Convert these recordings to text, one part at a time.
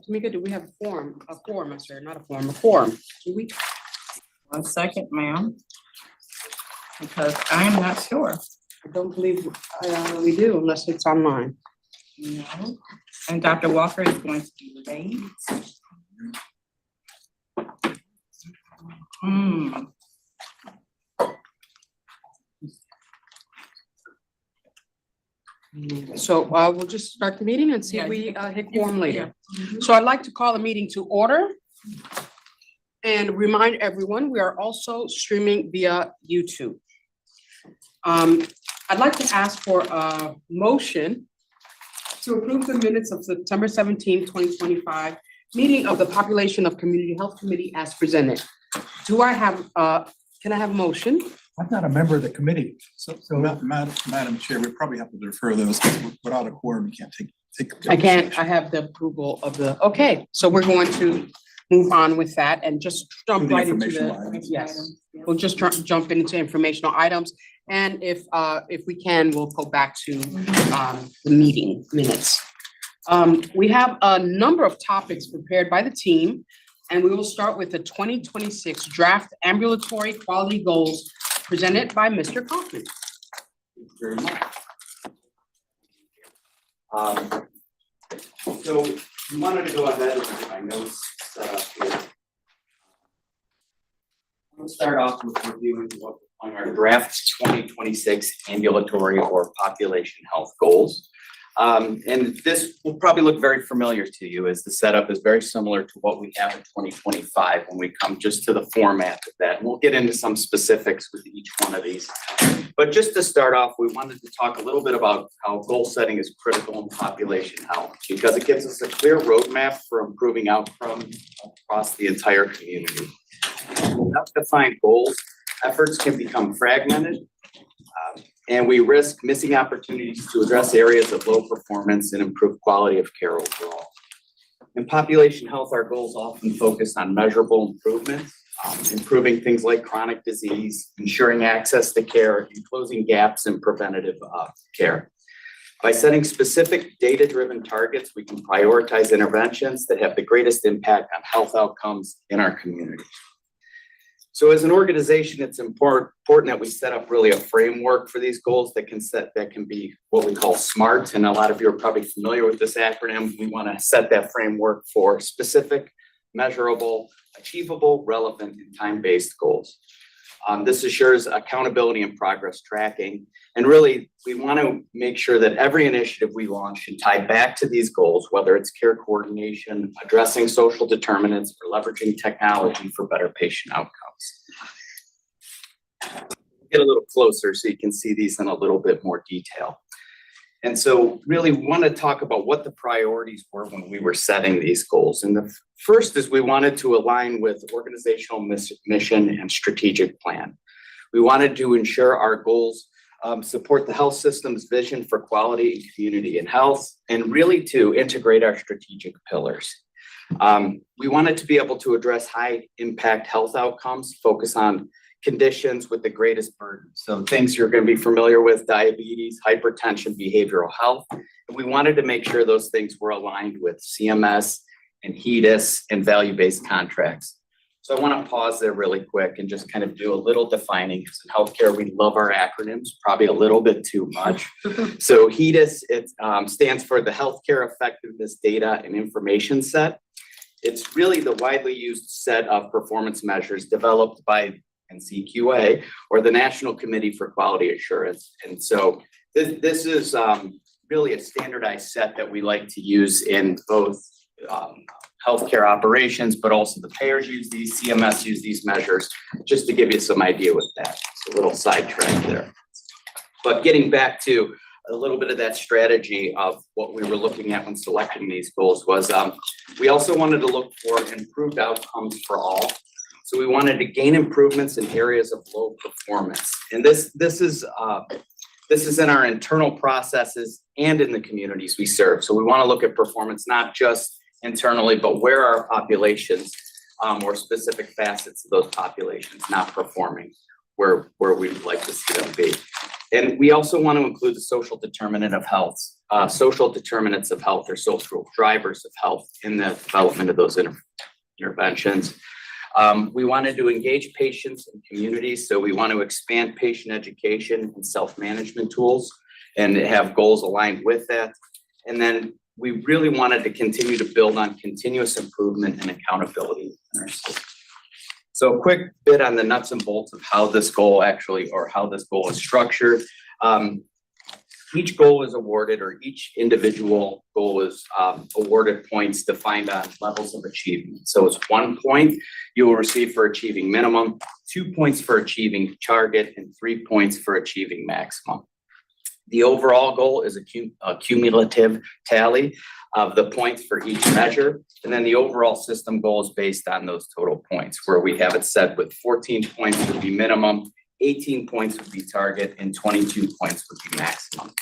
Tamika, do we have a quorum? A quorum, I said, not a quorum, a quorum. Do we? 1 second, ma'am. Because I am not sure. I don't believe we do unless it's online. No. And Dr. Walker is going to be late. So we'll just start the meeting and see if we hit quorum later. So I'd like to call the meeting to order and remind everyone, we are also streaming via YouTube. I'd like to ask for a motion to approve the minutes of September 17, 2025, meeting of the Population of Community Health Committee as presented. Do I have, can I have a motion? I'm not a member of the committee, so Madam Chair, we probably have to defer those, because without a quorum, you can't take. I can't, I have the approval of the, okay, so we're going to move on with that and just jump right into the, yes. We'll just jump into informational items. And if we can, we'll go back to the meeting minutes. We have a number of topics prepared by the team, and we will start with the 2026 draft ambulatory quality goals presented by Mr. Kaufman. Thank you very much. So we wanted to go ahead and get my notes set up here. We'll start off with reviewing what on our draft 2026 ambulatory or population health goals. And this will probably look very familiar to you, as the setup is very similar to what we have in 2025 when we come just to the format of that. And we'll get into some specifics with each one of these. But just to start off, we wanted to talk a little bit about how goal setting is critical in population health, because it gives us a clear roadmap for improving outcomes across the entire community. Without defined goals, efforts can become fragmented, and we risk missing opportunities to address areas of low performance and improve quality of care overall. In population health, our goals often focus on measurable improvements, improving things like chronic disease, ensuring access to care, and closing gaps in preventative care. By setting specific data-driven targets, we can prioritize interventions that have the greatest impact on health outcomes in our community. So as an organization, it's important that we set up really a framework for these goals that can be what we call SMART. And a lot of you are probably familiar with this acronym. We want to set that framework for specific, measurable, achievable, relevant, and time-based goals. This assures accountability and progress tracking. And really, we want to make sure that every initiative we launch should tie back to these goals, whether it's care coordination, addressing social determinants, or leveraging technology for better patient outcomes. Get a little closer so you can see these in a little bit more detail. And so really want to talk about what the priorities were when we were setting these goals. And the first is we wanted to align with organizational mission and strategic plan. We wanted to ensure our goals support the health system's vision for quality and community and health, and really to integrate our strategic pillars. We wanted to be able to address high impact health outcomes, focus on conditions with the greatest burden. So things you're going to be familiar with: diabetes, hypertension, behavioral health. And we wanted to make sure those things were aligned with CMS and HEDIS and value-based contracts. So I want to pause there really quick and just kind of do a little defining, because in healthcare, we love our acronyms, probably a little bit too much. So HEDIS, it stands for the Healthcare Effectiveness Data and Information Set. It's really the widely used set of performance measures developed by NCQA, or the National Committee for Quality Assurance. And so this is really a standardized set that we like to use in both healthcare operations, but also the payers use these, CMS use these measures, just to give you some idea with that. It's a little sidetrack there. But getting back to a little bit of that strategy of what we were looking at when selecting these goals was we also wanted to look for improved outcomes for all. So we wanted to gain improvements in areas of low performance. And this is in our internal processes and in the communities we serve. So we want to look at performance, not just internally, but where our populations or specific facets of those populations not performing where we would like to see them be. And we also want to include the social determinant of health, social determinants of health or social drivers of health in the development of those interventions. We wanted to engage patients and communities, so we want to expand patient education and self-management tools and have goals aligned with that. And then we really wanted to continue to build on continuous improvement and accountability in our system. So a quick bit on the nuts and bolts of how this goal actually, or how this goal is structured. Each goal is awarded, or each individual goal is awarded points defined on levels of achievement. So it's 1 point you will receive for achieving minimum, 2 points for achieving target, and 3 points for achieving maximum. The overall goal is a cumulative tally of the points for each measure. And then the overall system goal is based on those total points, where we have it set with 14 points would be minimum, 18 points would be target, and 22 points would be maximum.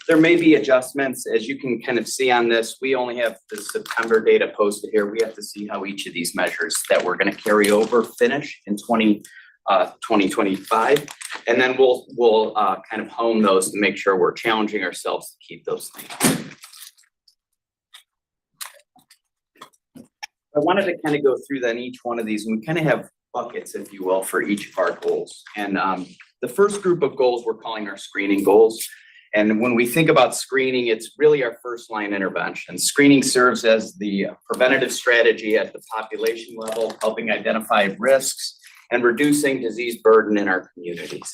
There may be adjustments. As you can kind of see on this, we only have the September data posted here. We have to see how each of these measures that we're going to carry over finish in 2025. And then we'll kind of hone those to make sure we're challenging ourselves to keep those things. I wanted to kind of go through then each one of these, and we kind of have buckets, if you will, for each of our goals. And the first group of goals we're calling our screening goals. And when we think about screening, it's really our first line intervention. Screening serves as the preventative strategy at the population level, helping identify risks and reducing disease burden in our communities.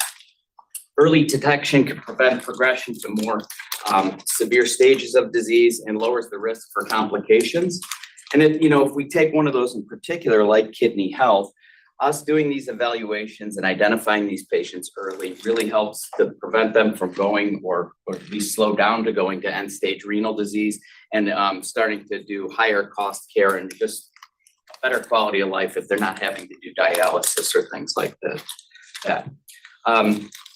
Early detection can prevent progression to more severe stages of disease and lowers the risk for complications. And if we take one of those in particular, like kidney health, us doing these evaluations and identifying these patients early really helps to prevent them from going, or at least slow down to going to end stage renal disease, and starting to do higher cost care and just better quality of life if they're not having to do dialysis or things like that.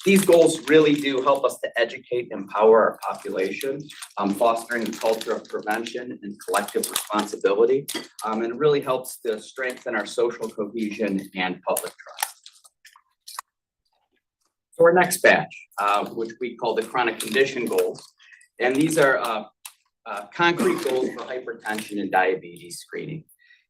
These goals really do help us to educate and empower our population, fostering a culture of prevention and collective responsibility, and it really helps to strengthen our social cohesion and public trust. So our next batch, which we call the chronic condition goals, and these are concrete goals for hypertension and diabetes screening.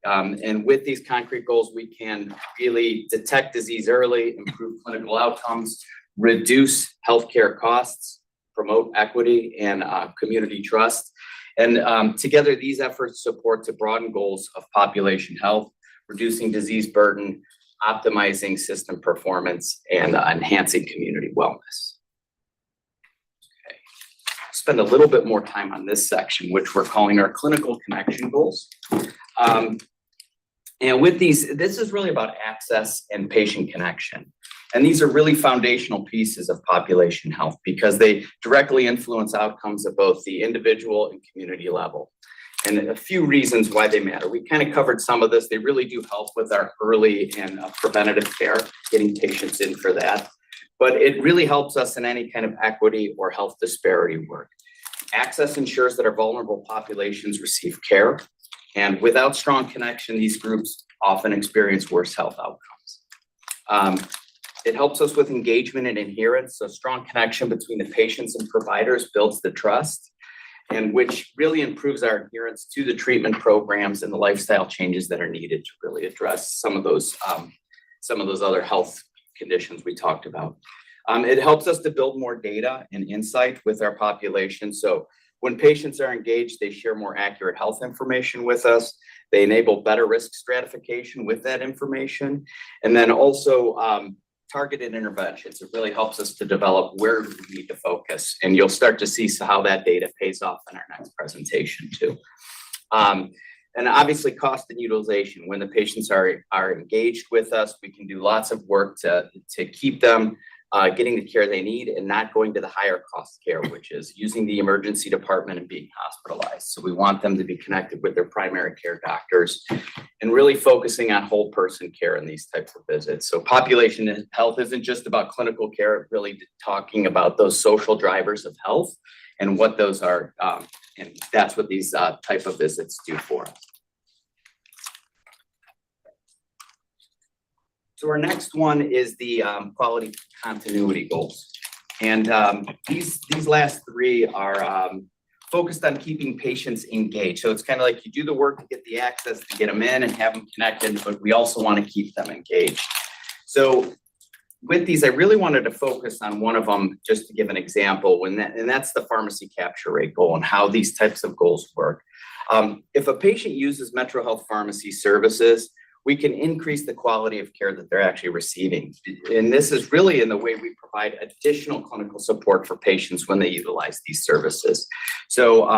And with these concrete goals, we can really detect disease early, improve clinical outcomes, reduce healthcare costs, promote equity and community trust. And together, these efforts support the broadened goals of population health, reducing disease burden, optimizing system performance, and enhancing community wellness. Okay. Spend a little bit more time on this section, which we're calling our clinical connection goals. And with these, this is really about access and patient connection. And these are really foundational pieces of population health because they directly influence outcomes at both the individual and community level. And a few reasons why they matter. We kind of covered some of this. They really do help with our early and preventative care, getting patients in for that. But it really helps us in any kind of equity or health disparity work. Access ensures that our vulnerable populations receive care. And without strong connection, these groups often experience worse health outcomes. It helps us with engagement and adherence. So strong connection between the patients and providers builds the trust, and which really improves our adherence to the treatment programs and the lifestyle changes that are needed to really address some of those other health conditions we talked about. It helps us to build more data and insight with our population. So when patients are engaged, they share more accurate health information with us. They enable better risk stratification with that information. And then also targeted interventions. It really helps us to develop where we need to focus. And you'll start to see how that data pays off in our next presentation too. And obviously cost and utilization. When the patients are engaged with us, we can do lots of work to keep them getting the care they need and not going to the higher cost care, which is using the emergency department and being hospitalized. So we want them to be connected with their primary care doctors and really focusing on whole person care in these types of visits. So population health isn't just about clinical care, really talking about those social drivers of health and what those are. And that's what these type of visits do for us. So our next one is the quality continuity goals. And these last three are focused on keeping patients engaged. So it's kind of like you do the work to get the access to get them in and have them connected, but we also want to keep them engaged. So with these, I really wanted to focus on one of them just to give an example, and that's the pharmacy capture rate goal and how these types of goals work. If a patient uses Metro Health Pharmacy services, we can increase the quality of care that they're actually receiving. And this is really in the way we provide additional clinical support for patients when they utilize these services. So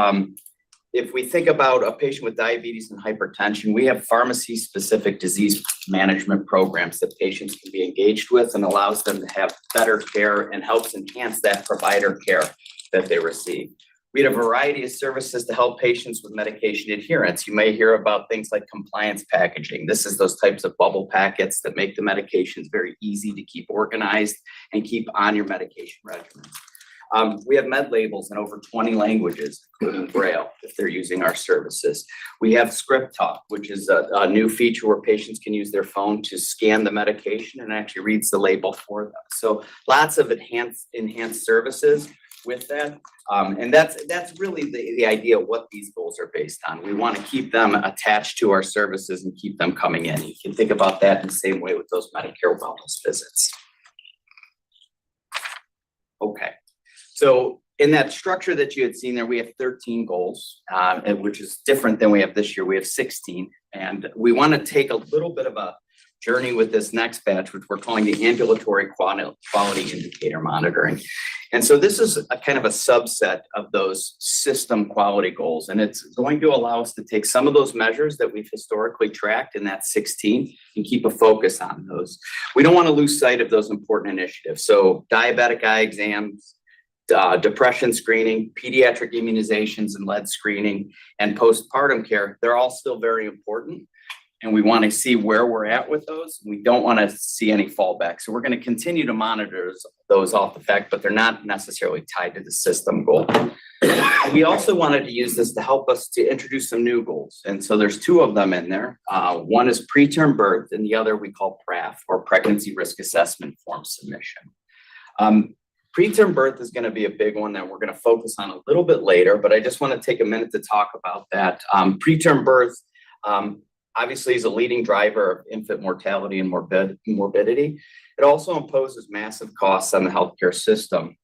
if we think about a patient with diabetes and hypertension, we have pharmacy-specific disease management programs that patients can be engaged with and allows them to have better care and helps enhance that provider care that they receive. We have a variety of services to help patients with medication adherence. You may hear about things like compliance packaging. This is those types of bubble packets that make the medications very easy to keep organized and keep on your medication regimen. We have med labels in over 20 languages, including Braille, if they're using our services. We have Script Talk, which is a new feature where patients can use their phone to scan the medication and actually reads the label for them. So lots of enhanced services with that. And that's really the idea of what these goals are based on. We want to keep them attached to our services and keep them coming in. You can think about that in the same way with those Medicare wellness visits. Okay, so in that structure that you had seen there, we have 13 goals, which is different than we have this year. We have 16, and we want to take a little bit of a journey with this next batch, which we're calling the ambulatory quality indicator monitoring. And so this is a kind of a subset of those system quality goals. And it's going to allow us to take some of those measures that we've historically tracked in that 16 and keep a focus on those. We don't want to lose sight of those important initiatives. So diabetic eye exams, depression screening, pediatric immunizations and lead screening, and postpartum care, they're all still very important. And we want to see where we're at with those. We don't want to see any fallback. So we're going to continue to monitor those off the fact, but they're not necessarily tied to the system goal. We also wanted to use this to help us to introduce some new goals. And so there's two of them in there. One is preterm birth and the other we call PRAF, or Pregnancy Risk Assessment Form Submission. Preterm birth is going to be a big one that we're going to focus on a little bit later, but I just want to take a minute to talk about that. Preterm birth, obviously is a leading driver of infant mortality and morbidity. It also imposes massive costs on the healthcare system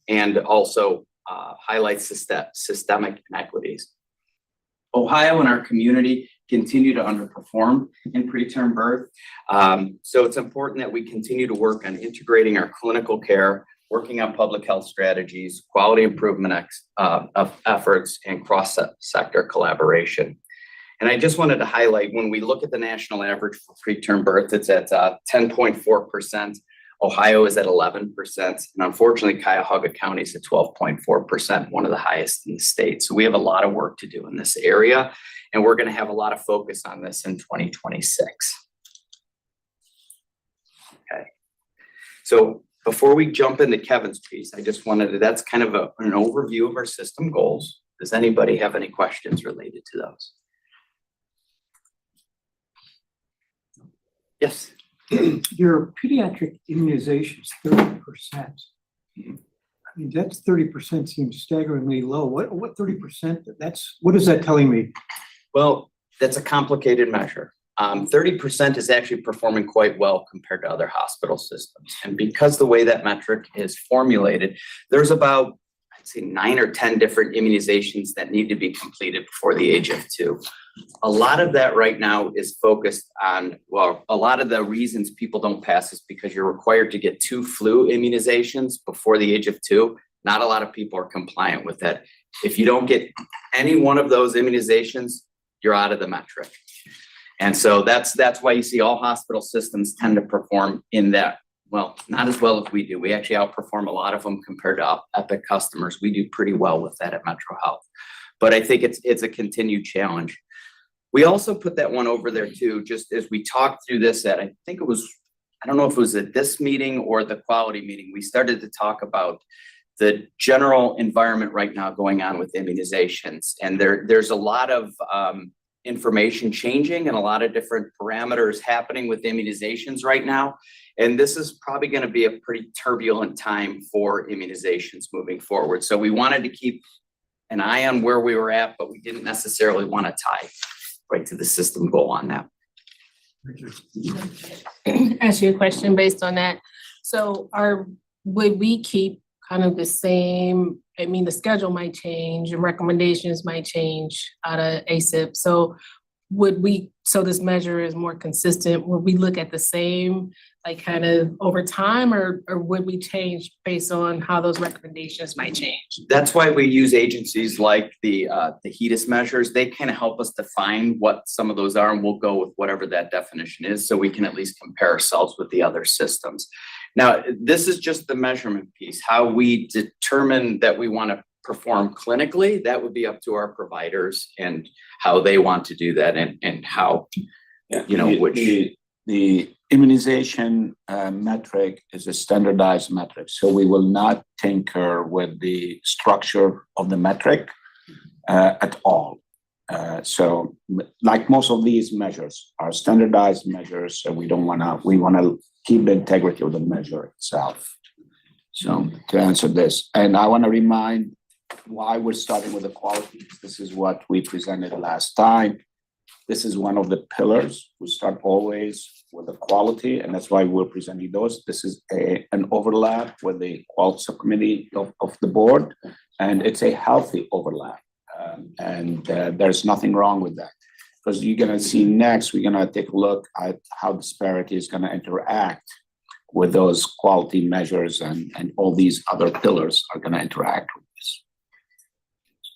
and also highlights systemic inequities. Ohio and our community continue to underperform in preterm birth. So it's important that we continue to work on integrating our clinical care, working on public health strategies, quality improvement efforts, and cross-sector collaboration. And I just wanted to highlight, when we look at the national average for preterm birth, it's at 10.4%. Ohio is at 11%. And unfortunately, Cuyahoga County is at 12.4%, one of the highest in the state. So we have a lot of work to do in this area, and we're going to have a lot of focus on this in 2026. Okay. So before we jump into Kevin's piece, I just wanted to, that's kind of an overview of our system goals. Does anybody have any questions related to those? Yes. Your pediatric immunizations, 30%. I mean, that's 30% seems staggeringly low. What 30%? What is that telling me? Well, that's a complicated measure. 30% is actually performing quite well compared to other hospital systems. And because the way that metric is formulated, there's about, I'd say 9 or 10 different immunizations that need to be completed before the age of 2. A lot of that right now is focused on, well, a lot of the reasons people don't pass is because you're required to get 2 flu immunizations before the age of 2. Not a lot of people are compliant with that. If you don't get any one of those immunizations, you're out of the metric. And so that's why you see all hospital systems tend to perform in that, well, not as well as we do. We actually outperform a lot of them compared to Epic customers. We do pretty well with that at Metro Health. But I think it's a continued challenge. We also put that one over there too, just as we talked through this at, I think it was, I don't know if it was at this meeting or the quality meeting, we started to talk about the general environment right now going on with immunizations. And there's a lot of information changing and a lot of different parameters happening with immunizations right now. And this is probably going to be a pretty turbulent time for immunizations moving forward. So we wanted to keep an eye on where we were at, but we didn't necessarily want to tie right to the system goal on that. Ask you a question based on that. So would we keep kind of the same, I mean, the schedule might change and recommendations might change out of ASIP. So so this measure is more consistent, would we look at the same, like kind of over time, or would we change based on how those recommendations might change? That's why we use agencies like the HEDIS measures. They kind of help us define what some of those are, and we'll go with whatever that definition is, so we can at least compare ourselves with the other systems. Now, this is just the measurement piece. How we determine that we want to perform clinically, that would be up to our providers and how they want to do that, and how, you know, the immunization metric is a standardized metric, so we will not tinker with the structure of the metric at all. So like most of these measures are standardized measures, so we want to keep the integrity of the measure itself. So to answer this, and I want to remind why we're starting with the quality. This is what we presented last time. This is one of the pillars. We start always with the quality, and that's why we're presenting those. This is an overlap with the quality subcommittee of the board, and it's a healthy overlap. There's nothing wrong with that. Because you're gonna see next, we're gonna take a look at how disparity is gonna interact with those quality measures, and all these other pillars are gonna interact with this.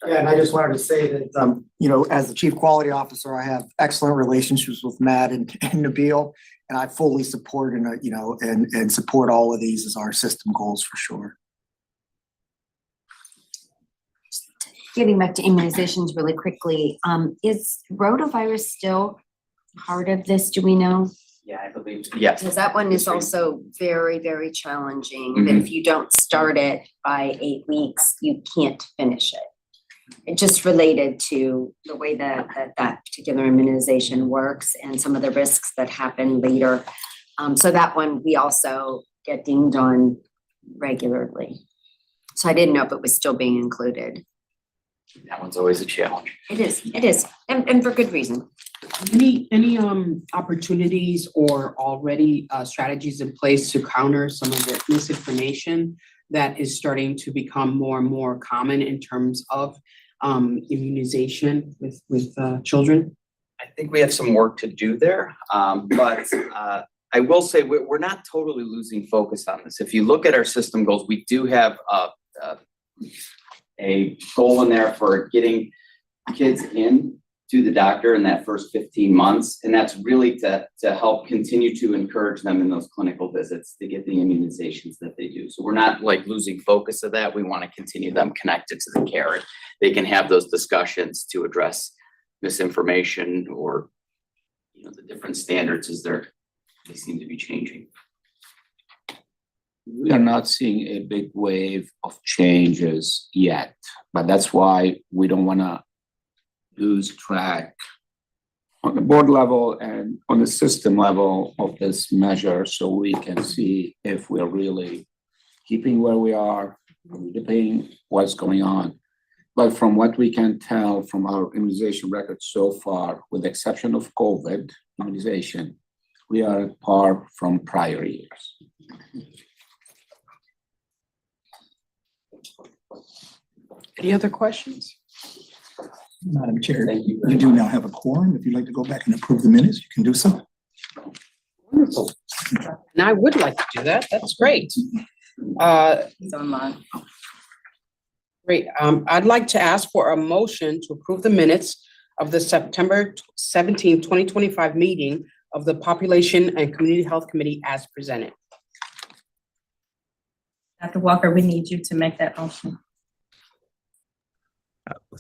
Yeah, and I just wanted to say that, you know, as the chief quality officer, I have excellent relationships with Matt and Nabil, and I fully support and support all of these as our system goals for sure. Getting back to immunizations really quickly, is rotavirus still part of this? Do we know? Yeah, I believe, yes. Because that one is also very, very challenging, that if you don't start it by 8 weeks, you can't finish it. It just related to the way that particular immunization works and some of the risks that happen later. So that one we also get dinged on regularly. So I didn't know if it was still being included. That one's always a challenge. It is, and for good reason. Any opportunities or already strategies in place to counter some of the misinformation that is starting to become more and more common in terms of immunization with children? I think we have some work to do there, but I will say we're not totally losing focus on this. If you look at our system goals, we do have a goal in there for getting kids in to the doctor in that first 15 months. And that's really to help continue to encourage them in those clinical visits to get the immunizations that they do. So we're not like losing focus of that. We want to continue them connected to the care. They can have those discussions to address misinformation or, you know, the different standards as they seem to be changing. We are not seeing a big wave of changes yet, but that's why we don't want to lose track on the board level and on the system level of this measure, so we can see if we're really keeping where we are, debating what's going on. But from what we can tell from our immunization record so far, with the exception of COVID immunization, we are at par from prior years. Any other questions? Madam Chair, we do now have a quorum. If you'd like to go back and approve the minutes, you can do so. Wonderful. And I would like to do that. That's great. It's online. Great. I'd like to ask for a motion to approve the minutes of the September 17th, 2025 meeting of the Population and Community Health Committee as presented. Dr. Walker, we need you to make that motion.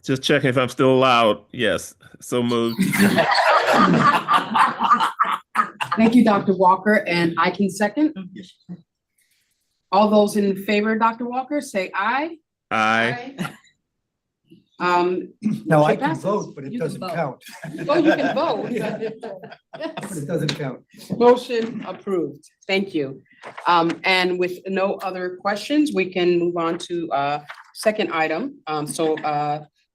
Just checking if I'm still allowed. Yes, so moved. Thank you, Dr. Walker, and I can second. All those in favor, Dr. Walker, say aye. Aye. No, I motion can passes. vote, but it You can doesn't vote. count. Oh, you can vote. But it doesn't count. Motion approved. Thank you. And with no other questions, we can move on to second item.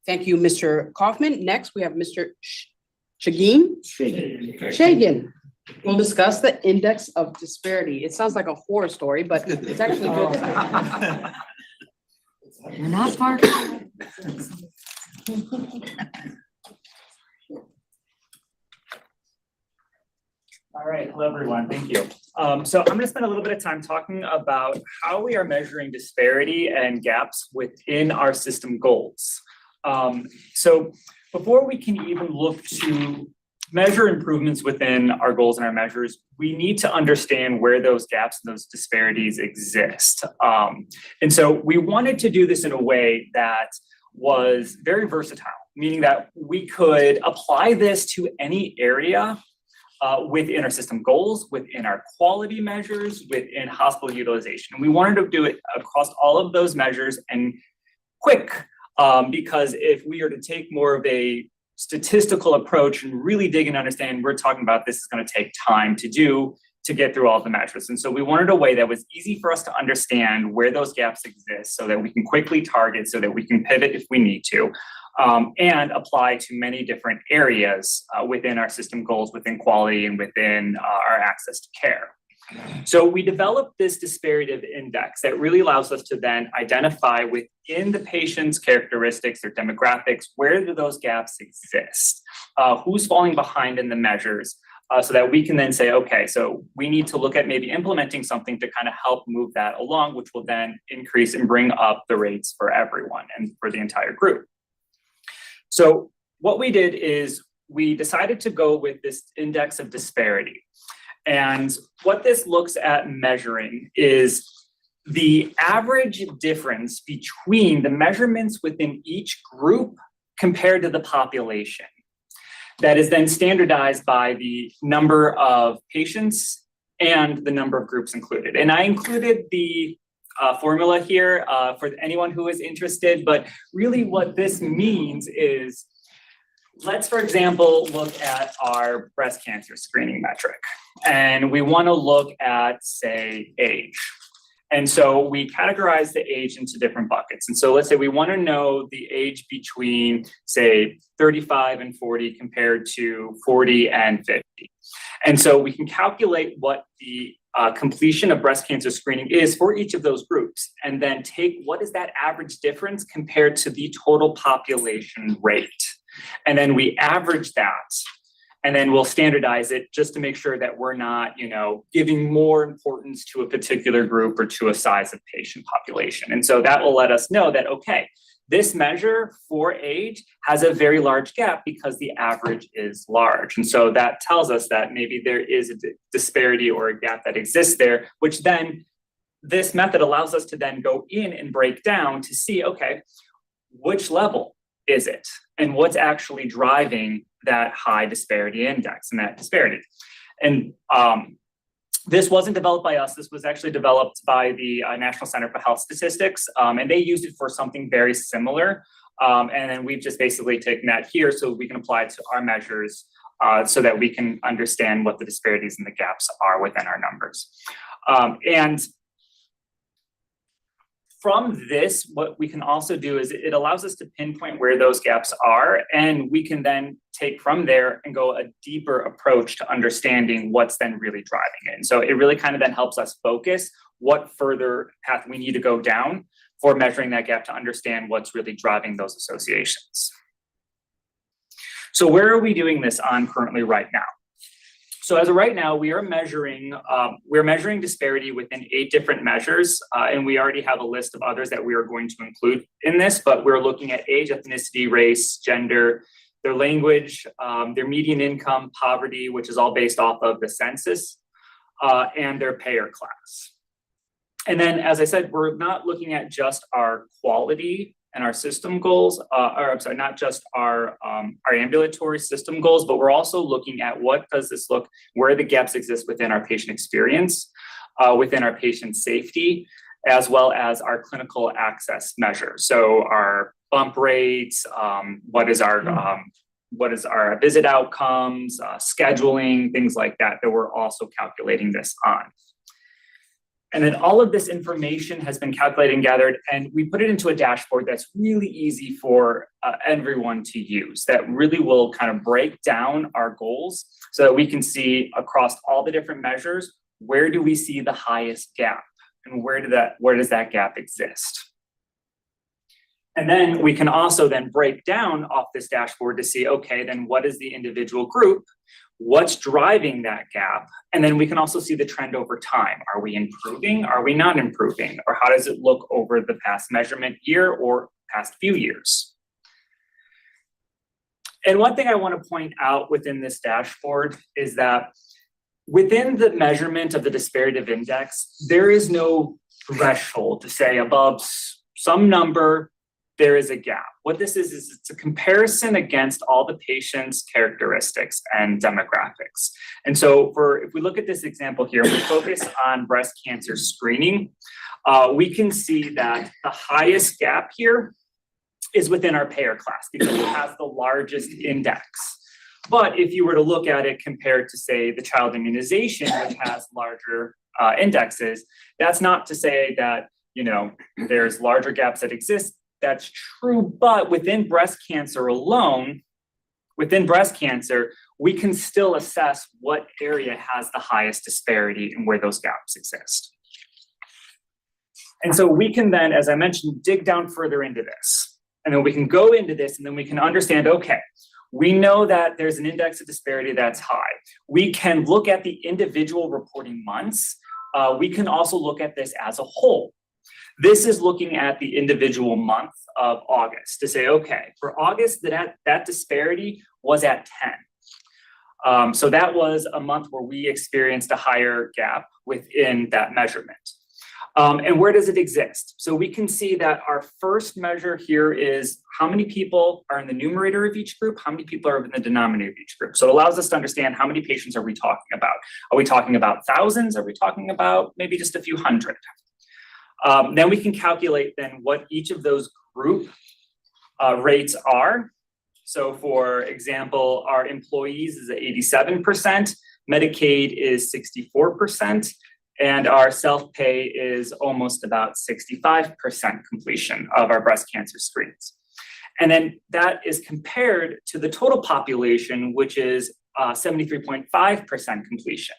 Thank you, Mr. Kaufman. Next, we have Mr. Shagin. Shagan. We'll discuss the index of disparity. It sounds like a horror story, but it's actually good. You're not far. All right, hello everyone, thank you. So I'm gonna spend a little bit of time talking about how we are measuring disparity and gaps within our system goals. So before we can even look to measure improvements within our goals and our measures, we need to understand where those gaps and those disparities exist. And so we wanted to do this in a way that was very versatile, meaning that we could apply this to any area within our system goals, within our quality measures, within hospital utilization. And we wanted to do it across all of those measures and quick, because if we are to take more of a statistical approach and really dig and understand, we're talking about this is going to take time to do to get through all of the measures. And so we wanted a way that was easy for us to understand where those gaps exist so that we can quickly target, so that we can pivot if we need to, and apply to many different areas within our system goals, within quality, and within our access to care. So we developed this disparity index that really allows us to then identify within the patient's characteristics or demographics, where do those gaps exist? Who's falling behind in the measures? So that we can then say, okay, so we need to look at maybe implementing something to kind of help move that along, which will then increase and bring up the rates for everyone and for the entire group. So what we did is we decided to go with this index of disparity. And what this looks at measuring is the average difference between the measurements within each group compared to the population. That is then standardized by the number of patients and the number of groups included. And I included the formula here for anyone who is interested, but really what this means is, let's, for example, look at our breast cancer screening metric, and we want to look at, say, age. And so we categorize the age into different buckets. And so let's say we want to know the age between, say, 35 and 40 compared to 40 and 50. And so we can calculate what the completion of breast cancer screening is for each of those groups, and then take what is that average difference compared to the total population rate. And then we average that, and then we'll standardize it just to make sure that we're not, giving more importance to a particular group or to a size of patient population. And so that will let us know that, okay, this measure for age has a very large gap because the average is large. And so that tells us that maybe there is a disparity or a gap that exists there, which then this method allows us to then go in and break down to see, okay, which level is it? And what's actually driving that high disparity index and that disparity? And this wasn't developed by us. This was actually developed by the National Center for Health Statistics, and they used it for something very similar. And then we've just basically taken that here so we can apply it to our measures so that we can understand what the disparities and the gaps are within our numbers. And from this, what we can also do is it allows us to pinpoint where those gaps are, and we can then take from there and go a deeper approach to understanding what's then really driving it. And so it really kind of then helps us focus what further path we need to go down for measuring that gap to understand what's really driving those associations. So where are we doing this on currently right now? So as of right now, we are measuring disparity within 8 different measures, and we already have a list of others that we are going to include in this, but we're looking at age, ethnicity, race, gender, their language, their median income, poverty, which is all based off of the census, and their payer class. And then, as I said, we're not looking at just our quality and our system goals, not just our ambulatory system goals, but we're also looking at what does this look, where the gaps exist within our patient experience, within our patient safety, as well as our clinical access measures. So our bump rates, what is our visit outcomes, scheduling, things like that, that we're also calculating this on. And then all of this information has been calculated and gathered, and we put it into a dashboard that's really easy for everyone to use, that really will kind of break down our goals so that we can see across all the different measures, where do we see the highest gap and where does that gap exist? And then we can also then break down off this dashboard to see, okay, then what is the individual group? What's driving that gap? And then we can also see the trend over time. Are we improving? Are we not improving? Or how does it look over the past measurement year or past few years? And one thing I want to point out within this dashboard is that within the measurement of the disparity of index, there is no threshold to say above some number, there is a gap. What this is it's a comparison against all the patient's characteristics and demographics. And so if we look at this example here, we focus on breast cancer screening. We can see that the highest gap here is within our payer class because it has the largest index. But if you were to look at it compared to, say, the child immunization, which has larger indexes, that's not to say that, there's larger gaps that exist. That's true, but within breast cancer alone, we can still assess what area has the highest disparity and where those gaps exist. And so we can then, as I mentioned, dig down further into this. And then we can go into this and then we can understand, okay, we know that there's an index of disparity that's high. We can look at the individual reporting months. We can also look at this as a whole. This is looking at the individual month of August to say, okay, for August, that disparity was at 10. So that was a month where we experienced a higher gap within that measurement. And where does it exist? So we can see that our first measure here is how many people are in the numerator of each group, how many people are in the denominator of each group. So it allows us to understand how many patients are we talking about. Are we talking about thousands? Are we talking about maybe just a few hundred? Then we can calculate then what each of those group rates are. So for example, our employees is at 87%, Medicaid is 64%, and our self-pay is almost about 65% completion of our breast cancer screens. And then that is compared to the total population, which is 73.5% completion.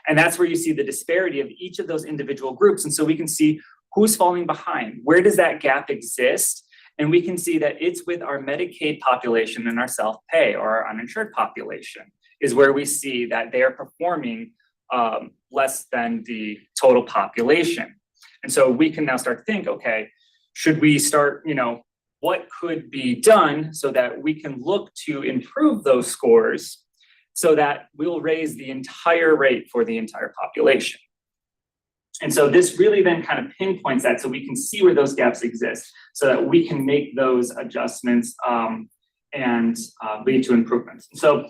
And that's where you see the disparity of each of those individual groups. And so we can see who's falling behind, where does that gap exist? And we can see that it's with our Medicaid population and our self-pay or our uninsured population is where we see that they are performing less than the total population. And so we can now start to think, okay, should we start, what could be done so that we can look to improve those scores so that we'll raise the entire rate for the entire population. And so this really then kind of pinpoints that so we can see where those gaps exist so that we can make those adjustments and lead to improvements. And so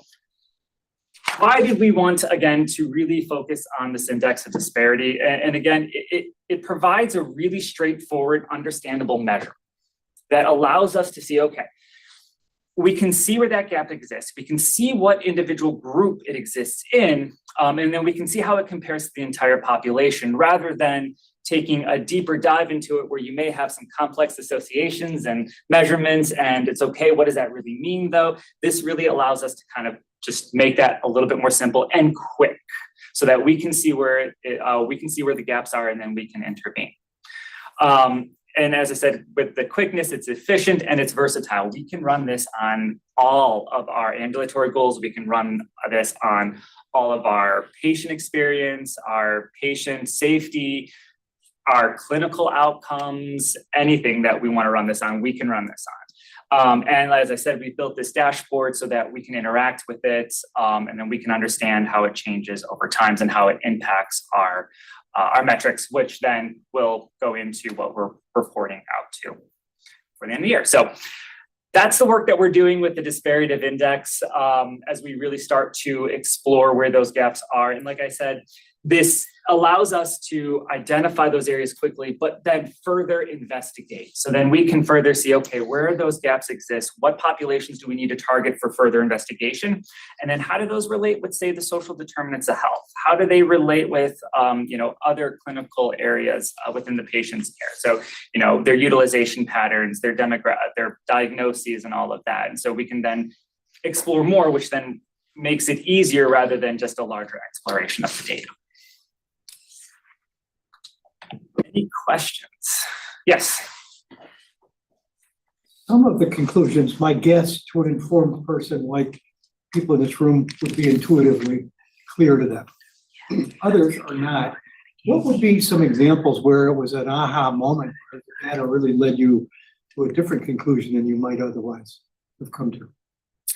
why did we want, again, to really focus on this index of disparity? And again, it provides a really straightforward, understandable measure that allows us to see, okay, we can see where that gap exists. We can see what individual group it exists in, and then we can see how it compares to the entire population rather than taking a deeper dive into it where you may have some complex associations and measurements and it's okay, what does that really mean though? This really allows us to kind of just make that a little bit more simple and quick so that we can see where the gaps are and then we can intervene. And as I said, with the quickness, it's efficient and it's versatile. We can run this on all of our ambulatory goals. We can run this on all of our patient experience, our patient safety, our clinical outcomes, anything that we want to run this on, we can run this on. And as I said, we built this dashboard so that we can interact with it and then we can understand how it changes over time and how it impacts our metrics, which then will go into what we're reporting out to for the end of the year. So that's the work that we're doing with the disparity of index as we really start to explore where those gaps are. And like I said, this allows us to identify those areas quickly, but then further investigate. So then we can further see, okay, where those gaps exist? What populations do we need to target for further investigation? And then how do those relate with, say, the social determinants of health? How do they relate with, other clinical areas within the patient's care? So, their utilization patterns, their their diagnoses and all of that. And so we can then explore more, which then makes it easier rather than just a larger exploration of the data. Any questions? Yes. Some of the conclusions, my guess to an informed person like people in this room would be intuitively clear to them. Others are not. What would be some examples where it was an aha moment, where the data really led you to a different conclusion than you might otherwise have come to?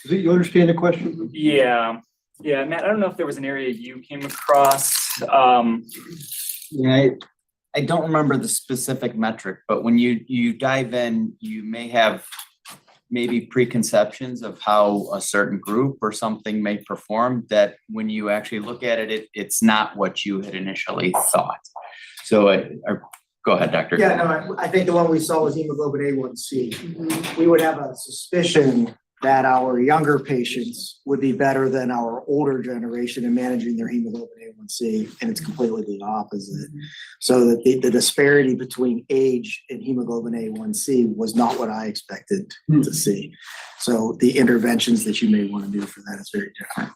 You understand the question? Yeah, Matt, I don't know if there was an area you came across. Yeah, I don't remember the specific metric, but when you dive in, you may have maybe preconceptions of how a certain group or something may perform that when you actually look at it, it's not what you had initially thought. So go ahead, Doctor. Yeah, no, I think the one we saw was hemoglobin A1C. We would have a suspicion that our younger patients would be better than our older generation in managing their hemoglobin A1C, and it's completely the opposite. So that the disparity between age and hemoglobin A1C was not what I expected to see. So the interventions that you may want to do for that is very different.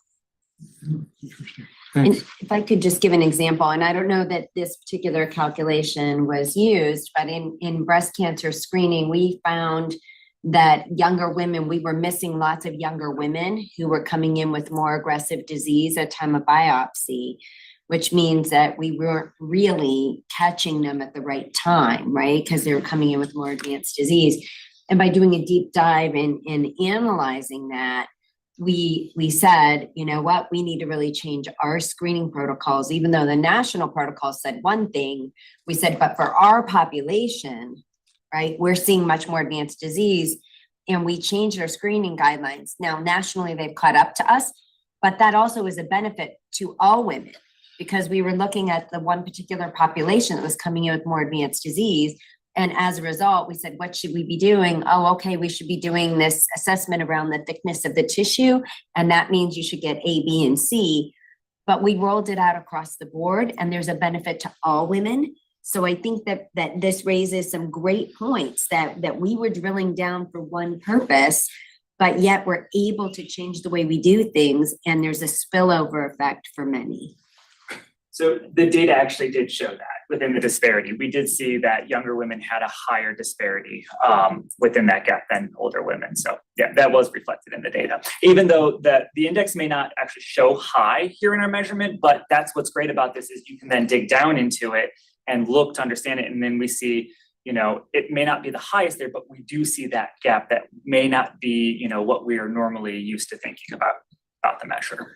Interesting. And Thanks. if I could just give an example, and I don't know that this particular calculation was used, but in breast cancer screening, we found that younger women, we were missing lots of younger women who were coming in with more aggressive disease at time of biopsy, which means that we weren't really catching them at the right time, right? Because they were coming in with more advanced disease. And by doing a deep dive in analyzing that, we said, you know what, we need to really change our screening protocols. Even though the national protocol said one thing, we said, but for our population, right, we're seeing much more advanced disease, and we changed our screening guidelines. Now, nationally, they've caught up to us, but that also is a benefit to all women because we were looking at the one particular population that was coming in with more advanced disease. And as a result, we said, what should we be doing? Oh, okay, we should be doing this assessment around the thickness of the tissue. And that means you should get A, B, and C. But we rolled it out across the board, and there's a benefit to all women. So I think that this raises some great points that we were drilling down for one purpose, but yet we're able to change the way we do things, and there's a spillover effect for many. So the data actually did show that within the disparity. We did see that younger women had a higher disparity within that gap than older women. So yeah, that was reflected in the data. Even though the index may not actually show high here in our measurement, but that's what's great about this is you can then dig down into it and look to understand it. And then we see, it may not be the highest there, but we do see that gap that may not be, what we are normally used to thinking about the measure.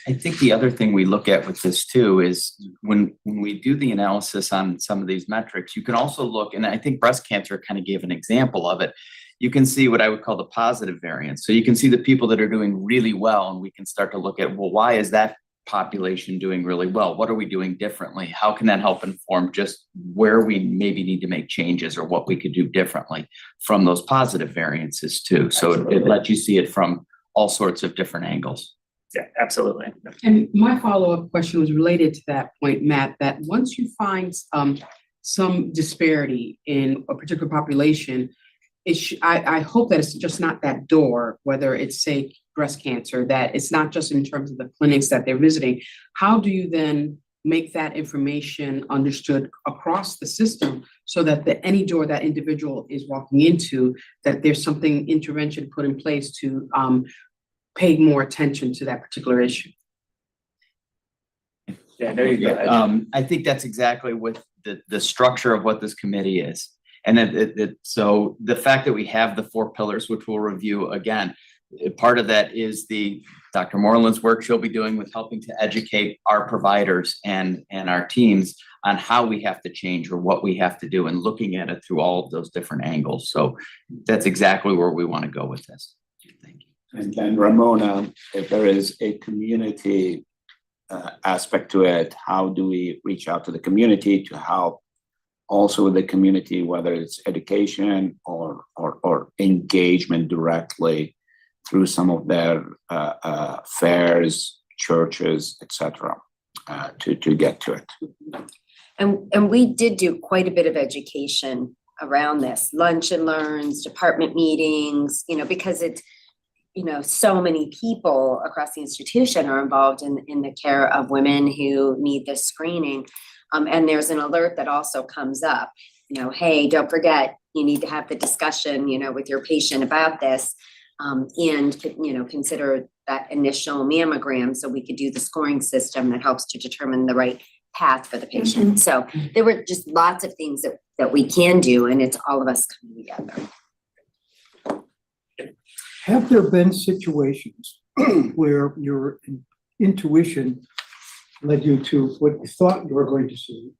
I think the other thing we look at with this too is when we do the analysis on some of these metrics, you can also look, and I think breast cancer kind of gave an example of it. You can see what I would call the positive variance. So you can see the people that are doing really well, and we can start to look at, well, why is that population doing really well? What are we doing differently? How can that help inform just where we maybe need to make changes or what we could do differently from those positive variances too? So it lets you see it from all sorts of different angles. Yeah, absolutely. And my follow-up question was related to that point, Matt, that once you find some disparity in a particular population, I hope that it's just not that door, whether it's, say, breast cancer, that it's not just in terms of the clinics that they're visiting. How do you then make that information understood across the system so that any door that individual is walking into, that there's something intervention put in place to pay more attention to that particular issue? Yeah, there you go. I think that's exactly what the structure of what this committee is. And so the fact that we have the 4 pillars, which we'll review again, part of that is Dr. Moreland's work she'll be doing with helping to educate our providers and our teams on how we have to change or what we have to do and looking at it through all of those different angles. So that's exactly where we want to go with this. Thank you. And then Ramona, if there is a community aspect to it. How do we reach out to the community to help also with the community, whether it's education or engagement directly through some of their fairs, churches, etc., to get to it. And we did do quite a bit of education around this, lunch and learns, department meetings, because it's, so many people across the institution are involved in the care of women who need this screening. And there's an alert that also comes up, hey, don't forget, you need to have the discussion, with your patient about this. And, consider that initial mammogram so we could do the scoring system that helps to determine the right path for the patient. So there were just lots of things that we can do, and it's all of us coming together. Have there been situations where your intuition led you to what you thought you were going to see?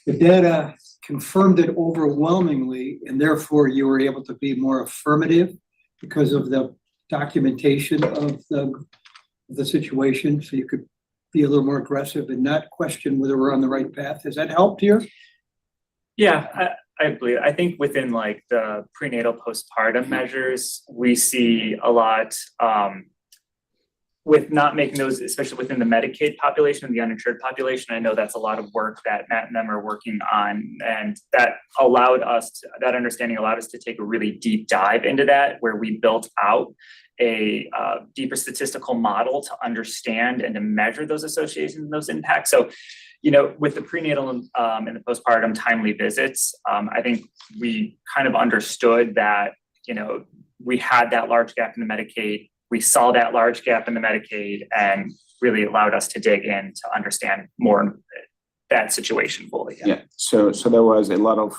The data confirmed it overwhelmingly, and therefore you were able to be more affirmative because of the documentation of the situation, so you could be a little more aggressive and not question whether we're on the right path. Has that helped here? Yeah, I believe, I think within like the prenatal postpartum measures, we see a lot with not making those, especially within the Medicaid population and the uninsured population. I know that's a lot of work that Matt and them are working on, and that that understanding allowed us to take a really deep dive into that, where we built out a deeper statistical model to understand and to measure those associations and those impacts. So, with the prenatal and the postpartum timely visits, I think we kind of understood that, we had that large gap in the Medicaid. We saw that large gap in the Medicaid and really allowed us to dig in to understand more that situation fully. Yeah, so there was a lot of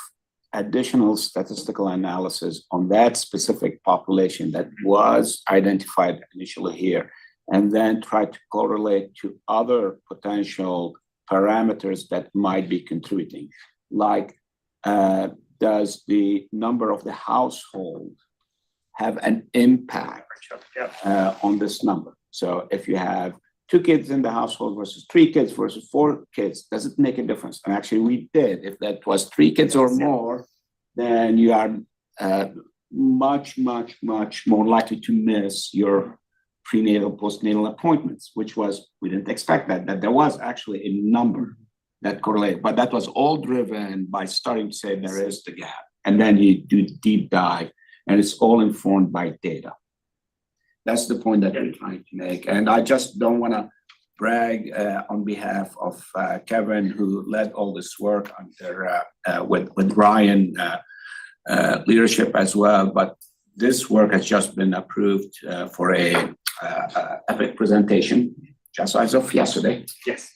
additional statistical analysis on that specific population that was identified initially here, and then try to correlate to other potential parameters that might be contributing, like does the number of the household have an impact on this number? So if you have 2 kids in the household versus 3 kids versus 4 kids, does it make a difference? And actually we did. If that was 3 kids or more, then you are much more likely to miss your prenatal, postnatal appointments, which was, we didn't expect that there was actually a number that correlated, but that was all driven by starting to say there is the gap. And then you do deep dive, and it's all informed by data. That's the point that we're trying to make. And I just don't want to brag on behalf of Kevin, who led all this work under with Ryan leadership as well. But this work has just been approved for a epic presentation just as of yesterday. Yes.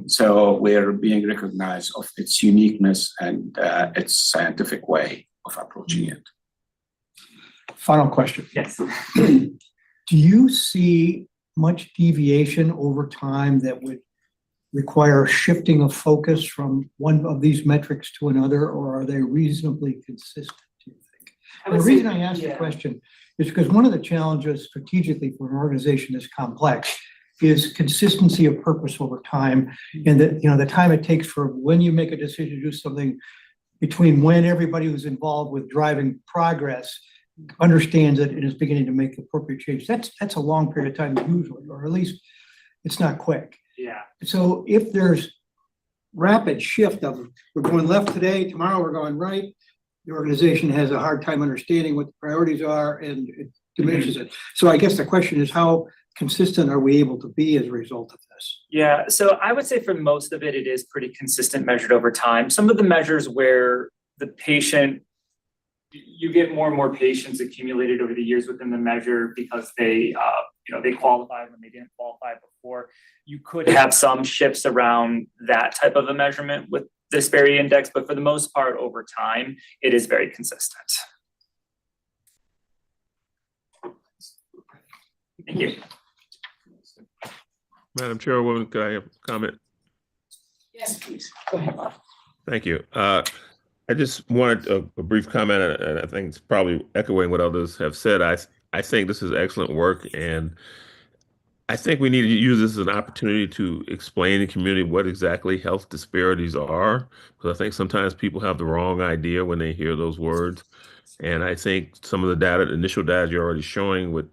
So we're being recognized of its uniqueness and its scientific way of approaching it. Final question. Yes. Do you see much deviation over time that would require shifting of focus from one of these metrics to another, or are they reasonably consistent, do you think? And the reason I ask the question is because one of the challenges strategically for an organization this complex is consistency of purpose over time, and that, the time it takes for when you make a decision to do something between when everybody who's involved with driving progress understands it and is beginning to make appropriate change. That's a long period of time usually, or at least it's not quick. Yeah. So if there's rapid shift of we're going left today, tomorrow we're going right, the organization has a hard time understanding what the priorities are, and it diminishes it. So I guess the question is, how consistent are we able to be as a result of this? Yeah, so I would say for most of it, it is pretty consistent, measured over time. Some of the measures where the patient, you get more and more patients accumulated over the years within the measure because they qualified when they didn't qualify before. You could have some shifts around that type of a measurement with disparity index, but for the most part, over time, it is very consistent. Thank you. Madam Chairwoman, could I have a comment? Yes, please. Go ahead. Thank you. I just wanted a brief comment, and I think it's probably echoing what others have said. I think this is excellent work, and I think we need to use this as an opportunity to explain to the community what exactly health disparities are, because I think sometimes people have the wrong idea when they hear those words. And I think some of the data, initial data you're already showing would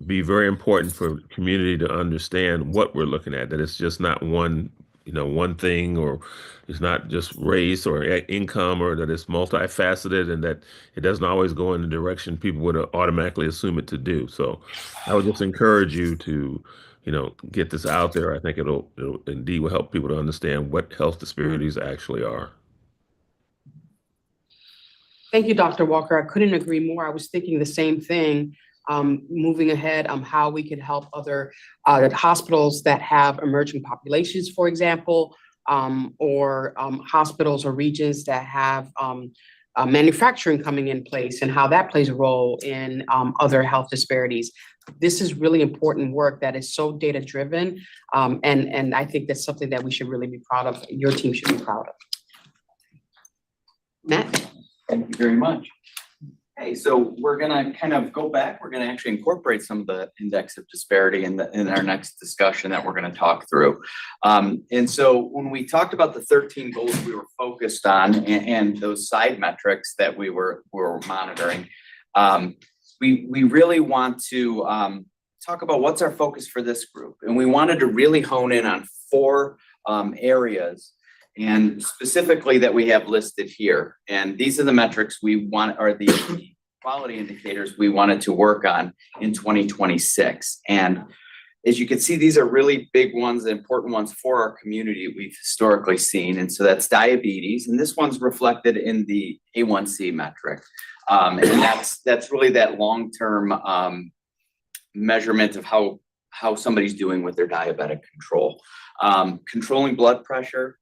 be very important for the community to understand what we're looking at, that it's just not one, one thing, or it's not just race or income, or that it's multifaceted and that it doesn't always go in the direction people would automatically assume it to do. So I would just encourage you to, get this out there. I think it'll indeed will help people to understand what health disparities actually are. Thank you, Dr. Walker. I couldn't agree more. I was thinking the same thing. Moving ahead, how we could help other hospitals that have emerging populations, for example, or hospitals or regions that have manufacturing coming in place, and how that plays a role in other health disparities. This is really important work that is so data driven, and I think that's something that we should really be proud of. Your team should be proud of. Matt? Thank you very much. Okay, so we're gonna kind of go back. We're gonna actually incorporate some of the index of disparity in our next discussion that we're gonna talk through. And so when we talked about the 13 goals we were focused on and those side metrics that we were monitoring, we really want to talk about what's our focus for this group. And we wanted to really hone in on 4 areas, and specifically that we have listed here. And these are the metrics we want, or the quality indicators we wanted to work on in 2026. And as you can see, these are really big ones, important ones for our community we've historically seen. And so that's diabetes. And this one's reflected in the A1C metric. And that's really that long-term measurement of how somebody's doing with their diabetic control. Controlling blood pressure.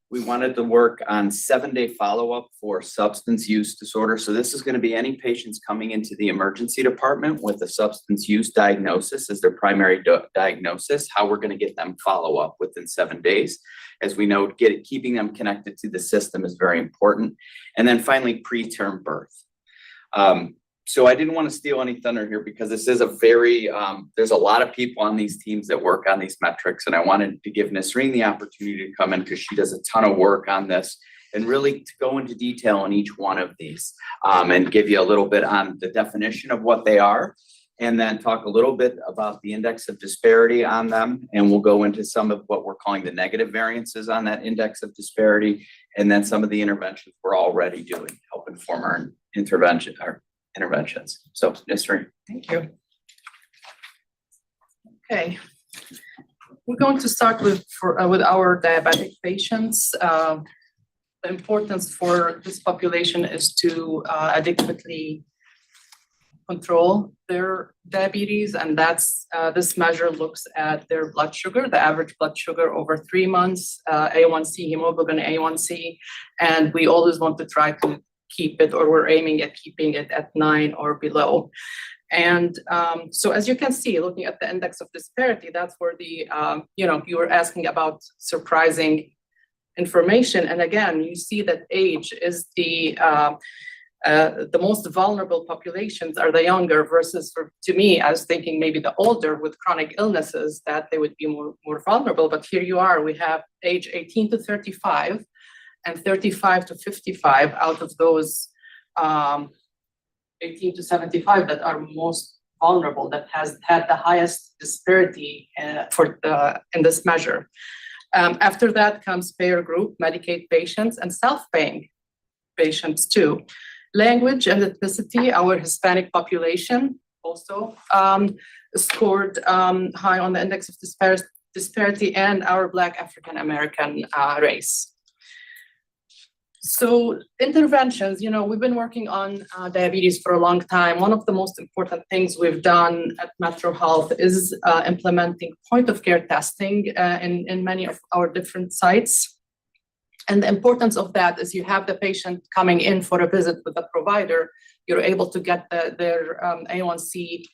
We wanted to work on 7-day follow-up for substance use disorder. So this is going to be any patients coming into the emergency department with a substance use diagnosis as their primary diagnosis, how we're going to get them follow-up within 7 days. As we know, keeping them connected to the system is very important. And then finally, preterm birth. So I didn't want to steal any thunder here, because this is a very, there's a lot of people on these teams that work on these metrics. And I wanted to give Nasreen the opportunity to come in, because she does a ton of work on this, and really to go into detail on each one of these, and give you a little bit on the definition of what they are, and then talk a little bit about the index of disparity on them. And we'll go into some of what we're calling the negative variances on that index of disparity, and then some of the interventions we're already doing to help inform our interventions. So, Nasreen. Thank you. Okay. We're going to start with our diabetic patients. The importance for this population is to adequately control their diabetes, and that's this measure looks at their blood sugar, the average blood sugar over 3 months, A1C, hemoglobin A1C, and we always want to try to keep it, or we're aiming at keeping it at 9 or below. And so as you can see, looking at the index of disparity, that's where the, you were asking about surprising information. And again, you see that age is the most vulnerable populations are the younger, versus to me, I was thinking maybe the older with chronic illnesses, that they would be more vulnerable. But here you are, we have age 18 to 35 and 35 to 55 out of those 18 to 75 that are most vulnerable, that has had the highest disparity in this measure. After that comes payer group, Medicaid patients, and self-paying patients too. Language and ethnicity, our Hispanic population also scored high on the index of disparity, and our Black African American race. So interventions, we've been working on diabetes for a long time. One of the most important things we've done at Metro Health is implementing point of care testing in many of our different sites. And the importance of that is you have the patient coming in for a visit with a provider, you're able to get their A1C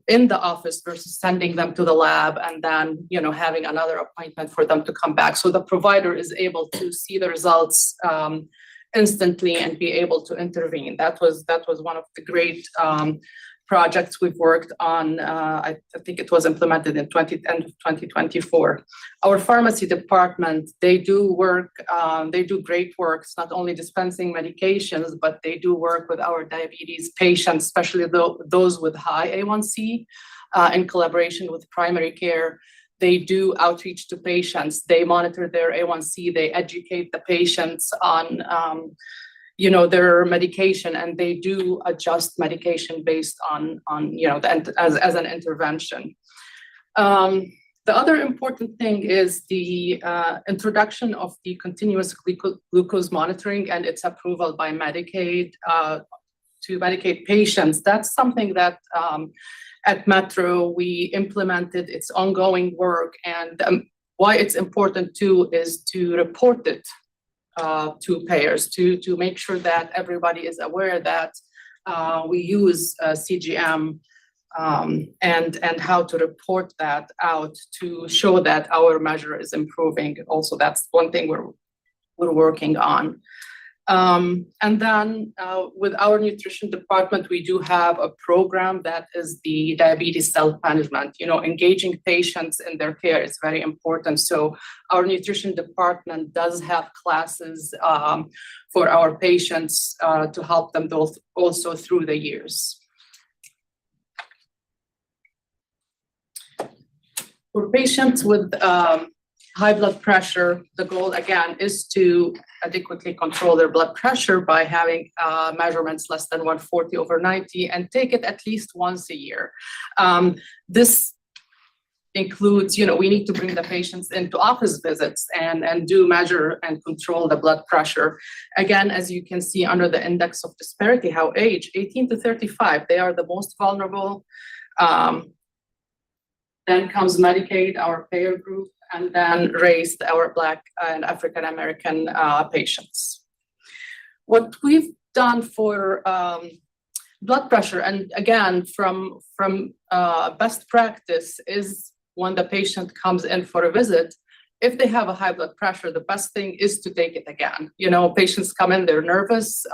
in the office versus sending them to the lab and then, having another appointment for them to come back. So the provider is able to see the results instantly and be able to intervene. That was one of the great projects we've worked on. I think it was implemented in end of 2024. Our pharmacy department, they do work, they do great work. It's not only dispensing medications, but they do work with our diabetes patients, especially those with high A1C, in collaboration with primary care. They do outreach to patients. They monitor their A1C. They educate the patients on their medication, and they do adjust medication based on as an intervention. The other important thing is the introduction of the continuous glucose monitoring and its approval by Medicaid to Medicaid patients. That's something that at Metro we implemented. It's ongoing work, and why it's important too is to report it to payers to make sure that everybody is aware that we use CGM and how to report that out to show that our measure is improving. Also, that's one thing we're working on. And then with our nutrition department, we do have a program that is the diabetes self-management. Engaging patients in their care is very important. So our nutrition department does have classes for our patients to help them also through the years. For patients with high blood pressure, the goal again is to adequately control their blood pressure by having measurements less than 140/90 and take it at least once a year. This includes, we need to bring the patients into office visits and do measure and control the blood pressure. Again, as you can see under the index of disparity, how age 18 to 35, they are the most vulnerable. Then comes Medicaid, our payer group, and then race, our Black and African American patients. What we've done for blood pressure, and again, from best practice, is when the patient comes in for a visit, if they have a high blood pressure, the best thing is to take it again. Patients come in, they're nervous,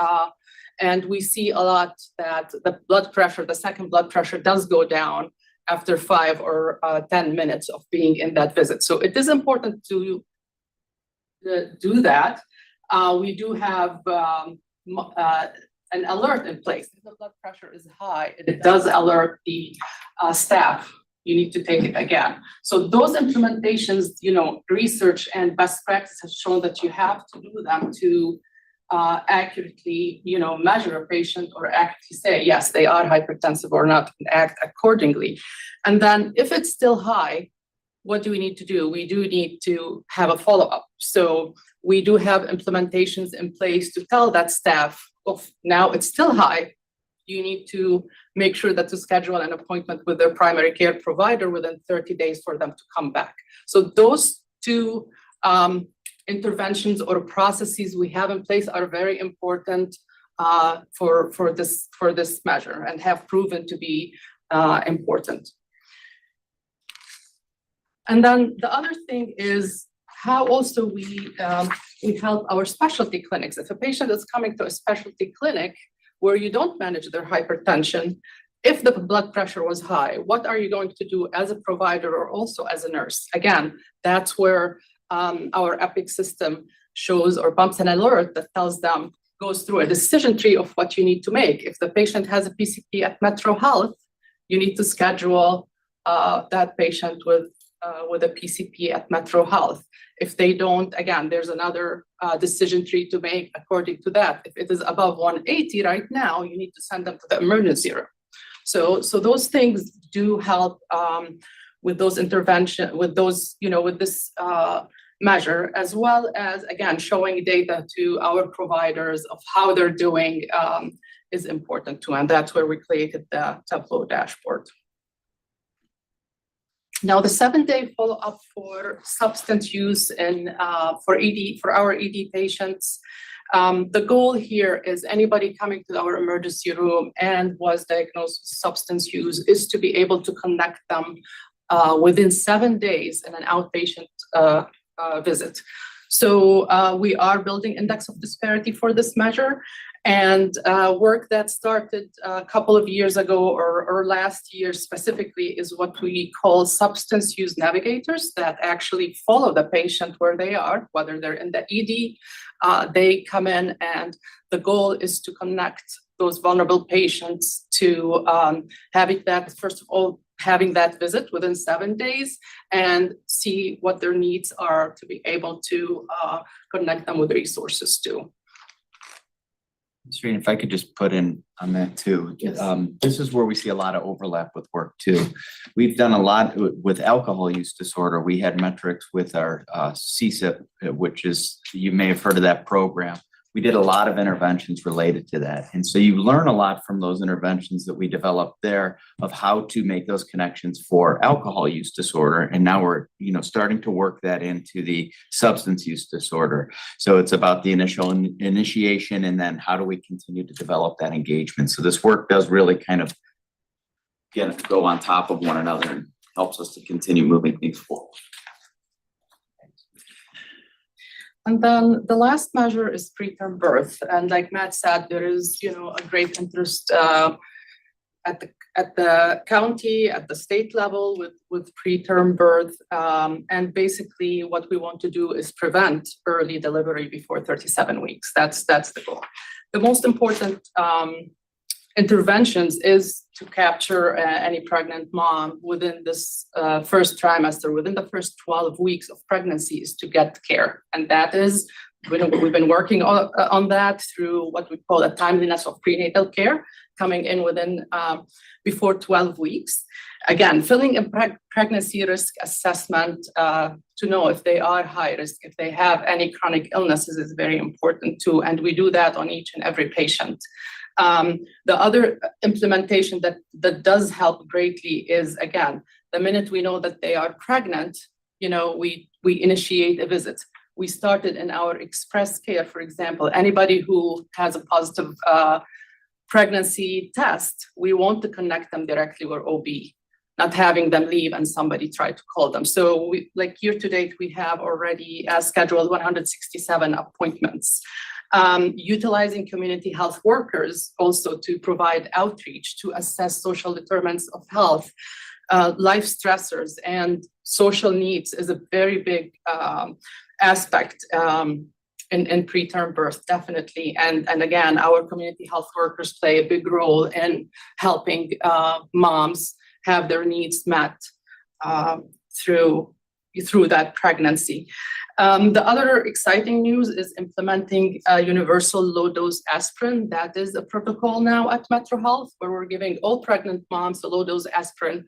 and we see a lot that the second blood pressure does go down after 5 or 10 minutes of being in that visit. So it is important to do that. We do have an alert in place. If the blood pressure is high, it does alert the staff. You need to take it again. So those implementations, research and best practice has shown that you have to do them to accurately, measure a patient or accurately say, yes, they are hypertensive or not, and act accordingly. And then if it's still high, what do we need to do? We do need to have a follow-up. So we do have implementations in place to tell that staff, now it's still high. You need to make sure that to schedule an appointment with their primary care provider within 30 days for them to come back. So those two interventions or processes we have in place are very important for this measure and have proven to be important. And then the other thing is how also we help our specialty clinics. If a patient is coming to a specialty clinic where you don't manage their hypertension, if the blood pressure was high, what are you going to do as a provider or also as a nurse? Again, that's where our Epic system shows or bumps an alert that tells them, goes through a decision tree of what you need to make. If the patient has a PCP at Metro Health, you need to schedule that patient with a PCP at Metro Health. If they don't, again, there's another decision tree to make according to that. If it is above 180 right now, you need to send them to the emergency room. So those things do help with those intervention, with those, with this measure, as well as, again, showing data to our providers of how they're doing is important too. And that's where we created the Tableau dashboard. Now, the 7-day follow-up for substance use and for our ED patients, the goal here is anybody coming to our emergency room and was diagnosed with substance use is to be able to connect them within 7 days in an outpatient visit. So we are building index of disparity for this measure. And work that started a couple of years ago or last year specifically is what we call substance use navigators that actually follow the patient where they are, whether they're in the ED, they come in, and the goal is to connect those vulnerable patients to having that, first of all, having that visit within 7 days and see what their needs are to be able to connect them with resources too. Serene, if I could just put in on that too. Yes. This is where we see a lot of overlap with work too. We've done a lot with alcohol use disorder. We had metrics with our CSIP, which is, you may have heard of that program. We did a lot of interventions related to that. And so you learn a lot from those interventions that we developed there of how to make those connections for alcohol use disorder. And now we're, starting to work that into the substance use disorder. So it's about the initial initiation, and then how do we continue to develop that engagement? So this work does really kind of go on top of one another and helps us to continue moving things forward. And then the last measure is preterm birth. And like Matt said, there is, a great interest at the county, at the state level with preterm birth. And basically what we want to do is prevent early delivery before 37 weeks. That's the goal. The most important interventions is to capture any pregnant mom within this first trimester, within the first 12 weeks of pregnancy, is to get care. And that is, we've been working on that through what we call a timeliness of prenatal care, coming in within before 12 weeks. Again, filling a pregnancy risk assessment to know if they are high risk, if they have any chronic illnesses is very important too. And we do that on each and every patient. The other implementation that does help greatly is, again, the minute we know that they are pregnant, we initiate a visit. We started in our express care, for example, anybody who has a positive pregnancy test, we want to connect them directly with OB, not having them leave and somebody try to call them. So year to date, we have already scheduled 167 appointments. Utilizing community health workers also to provide outreach to assess social determinants of health, life stressors, and social needs is a very big aspect in preterm birth, definitely. And again, our community health workers play a big role in helping moms have their needs met through that pregnancy. The other exciting news is implementing universal low-dose aspirin. That is a protocol now at Metro Health, where we're giving all pregnant moms a low-dose aspirin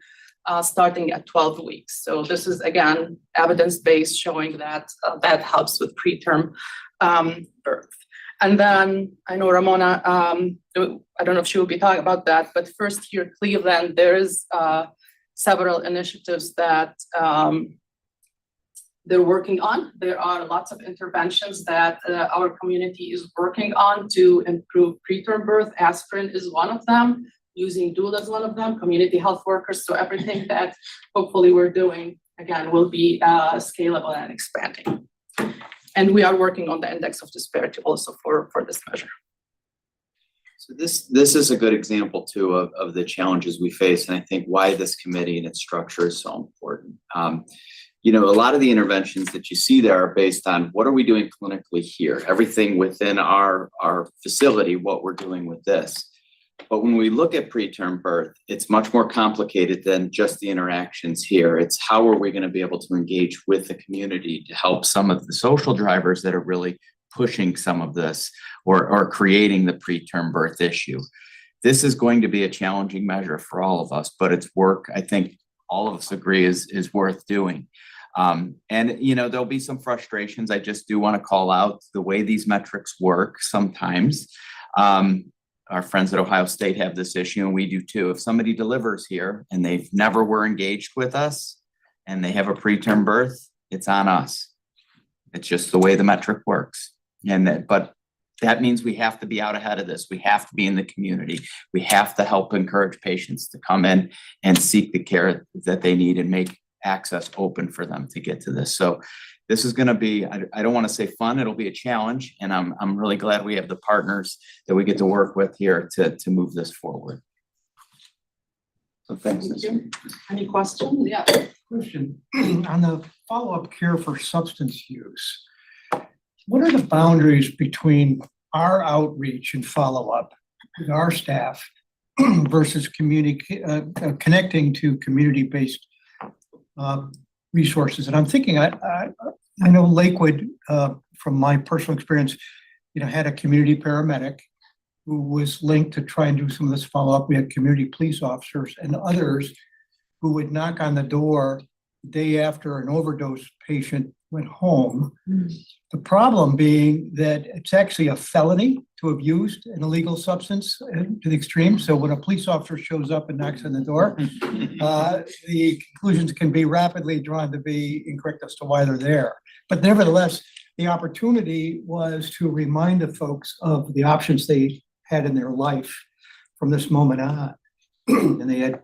starting at 12 weeks. So this is, again, evidence-based, showing that that helps with preterm birth. And then I know Ramona, I don't know if she will be talking about that, but first here, Cleveland, there is several initiatives that they're working on. There are lots of interventions that our community is working on to improve preterm birth. Aspirin is one of them. Using doula is one of them. Community health workers. So everything that hopefully we're doing, again, will be scalable and expanding. And we are working on the index of disparity also for this measure. So this is a good example too of the challenges we face, and I think why this committee and its structure is so important. A lot of the interventions that you see there are based on what are we doing clinically here, everything within our facility, what we're doing with this. But when we look at preterm birth, it's much more complicated than just the interactions here. It's how are we going to be able to engage with the community to help some of the social drivers that are really pushing some of this or creating the preterm birth issue. This is going to be a challenging measure for all of us, but it's work I think all of us agree is worth doing. And there'll be some frustrations. I just do want to call out the way these metrics work sometimes. Our friends at Ohio State have this issue, and we do too. If somebody delivers here and they've never were engaged with us and they have a preterm birth, it's on us. It's just the way the metric works. But that means we have to be out ahead of this. We have to be in the community. We have to help encourage patients to come in and seek the care that they need and make access open for them to get to this. So this is gonna be, I don't wanna say fun, it'll be a challenge, and I'm really glad we have the partners that we get to work with here to move this forward. So thanks. Any questions? Yeah. Question, on the follow-up care for substance use, what are the boundaries between our outreach and follow-up with our staff versus connecting to community-based resources? And I'm thinking, I know Lakewood, from my personal experience, had a community paramedic who was linked to try and do some of this follow-up. We had community police officers and others who would knock on the door the day after an overdose patient went home. The problem being that it's actually a felony to have used an illegal substance to the extreme. So when a police officer shows up and knocks on the door, the conclusions can be rapidly drawn to be incorrect as to why they're there. But nevertheless, the opportunity was to remind the folks of the options they had in their life from this moment on. And they had,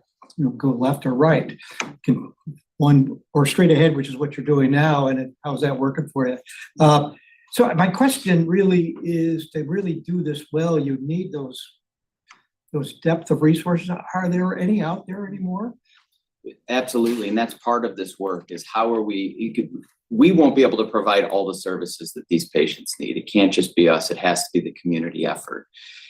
go left or right, one or straight ahead, which is what you're doing now, and how's that working for you? So my question really is, to really do this well, you need those depth of resources. Are there any out there anymore? Absolutely, and that's part of this work is how are we won't be able to provide all the services that these patients need. It can't just be us, it has to be the community effort.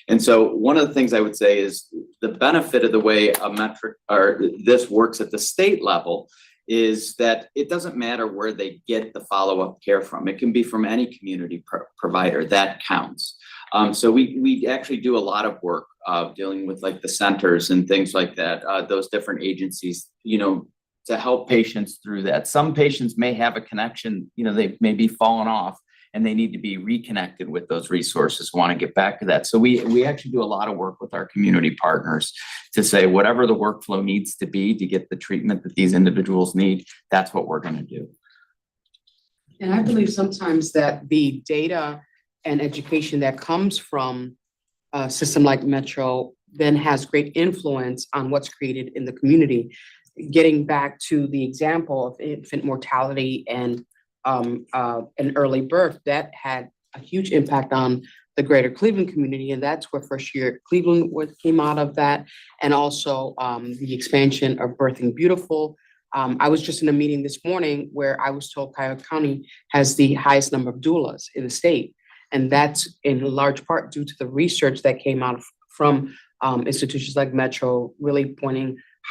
And so one of the things I would say is the benefit of the way a metric or this works at the state level is that it doesn't matter where they get the follow-up care from. It can be from any community provider, that counts. So we actually do a lot of work dealing with like the centers and things like that, those different agencies, to help patients through that. Some patients may have a connection, they may be fallen off and they need to be reconnected with those resources, want to get back to that. So we actually do a lot of work with our community partners to say whatever the workflow needs to be to get the treatment that these individuals need, that's what we're going to do. And I believe sometimes that the data and education that comes from a system like Metro then has great influence on what's created in the community. Getting back to the example of infant mortality and an early birth, that had a huge impact on the greater Cleveland community, and that's where First Year Cleveland came out of that, and also the expansion of Birthing Beautiful. I was just in a meeting this morning where I was told Cuyahoga County has the highest number of doulas in the state, and that's in large part due to the research that came out from institutions like Metro, really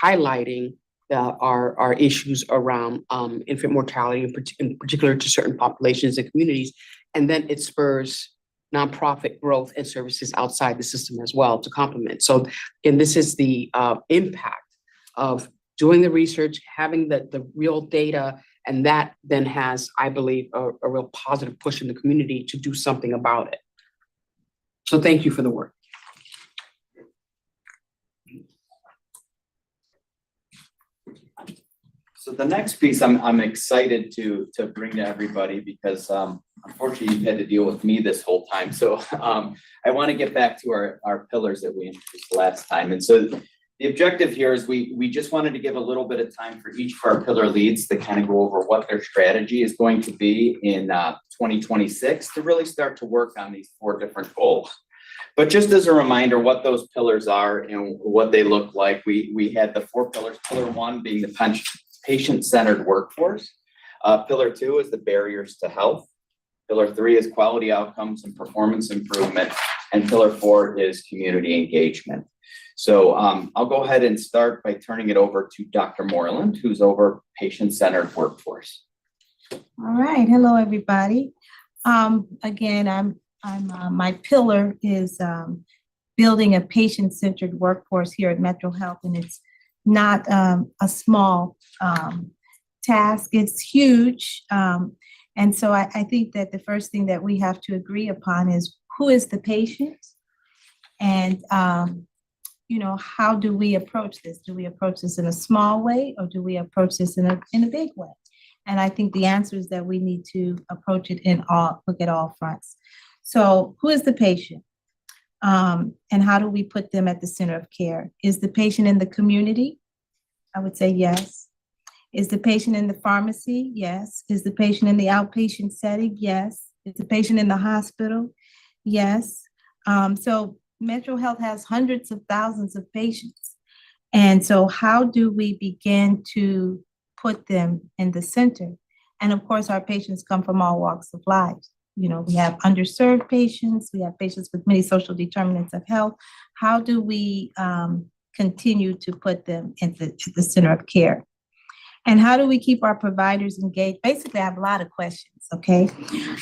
highlighting our issues around infant mortality, in particular to certain populations and communities. And then it spurs nonprofit growth and services outside the system as well to complement. So, and this is the impact of doing the research, having the real data, and that then has, I believe, a real positive push in the community to do something about it. So thank you for the work. So the next piece I'm excited to bring to everybody because unfortunately you've had to deal with me this whole time. So I want to get back to our pillars that we introduced last time. And so the objective here is we just wanted to give a little bit of time for each of our pillar leads to kind of go over what their strategy is going to be in 2026 to really start to work on these 4 different goals. But just as a reminder what those pillars are and what they look like, we had the 4 pillars. Pillar 1 being the patient-centered workforce. Pillar 2 is the barriers to health. Pillar 3 is quality outcomes and performance improvement. And pillar 4 is community engagement. So I'll go ahead and start by turning it over to Dr. Moreland, who's over patient-centered workforce. All right, hello everybody. Again, my pillar is building a patient-centered workforce here at Metro Health, and it's not a small task, it's huge. And so I think that the first thing that we have to agree upon is who is the patient, and how do we approach this? Do we approach this in a small way, or do we approach this in a big way? And I think the answer is that we need to approach it look at all fronts. So who is the patient? And how do we put them at the center of care? Is the patient in the community? I would say yes. Is the patient in the pharmacy? Yes. Is the patient in the outpatient setting? Yes. Is the patient in the hospital? Yes. So Metro Health has hundreds of thousands of patients. And so how do we begin to put them in the center? And of course, our patients come from all walks of life. You know, we have underserved patients, we have patients with many social determinants of health. How do we continue to put them at the center of care? And how do we keep our providers engaged? Basically, I have a lot of questions, okay?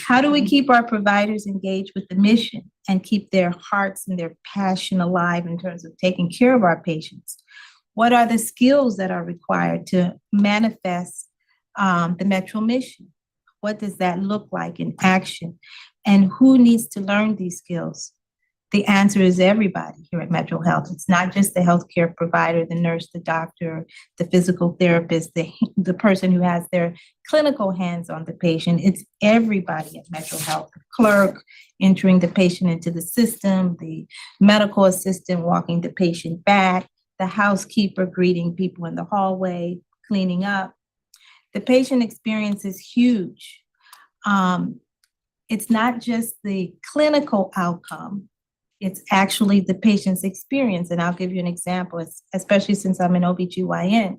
How do we keep our providers engaged with the mission and keep their hearts and their passion alive in terms of taking care of our patients? What are the skills that are required to manifest the Metro mission? What does that look like in action? And who needs to learn these skills? The answer is everybody here at Metro Health. It's not just the healthcare provider, the nurse, the doctor, the physical therapist, the person who has their clinical hands on the patient. It's everybody at Metro Health, the clerk entering the patient into the system, the medical assistant walking the patient back, the housekeeper greeting people in the hallway, cleaning up. The patient experience is huge. It's not just the clinical outcome, it's actually the patient's experience. And I'll give you an example, especially since I'm an OBGYN.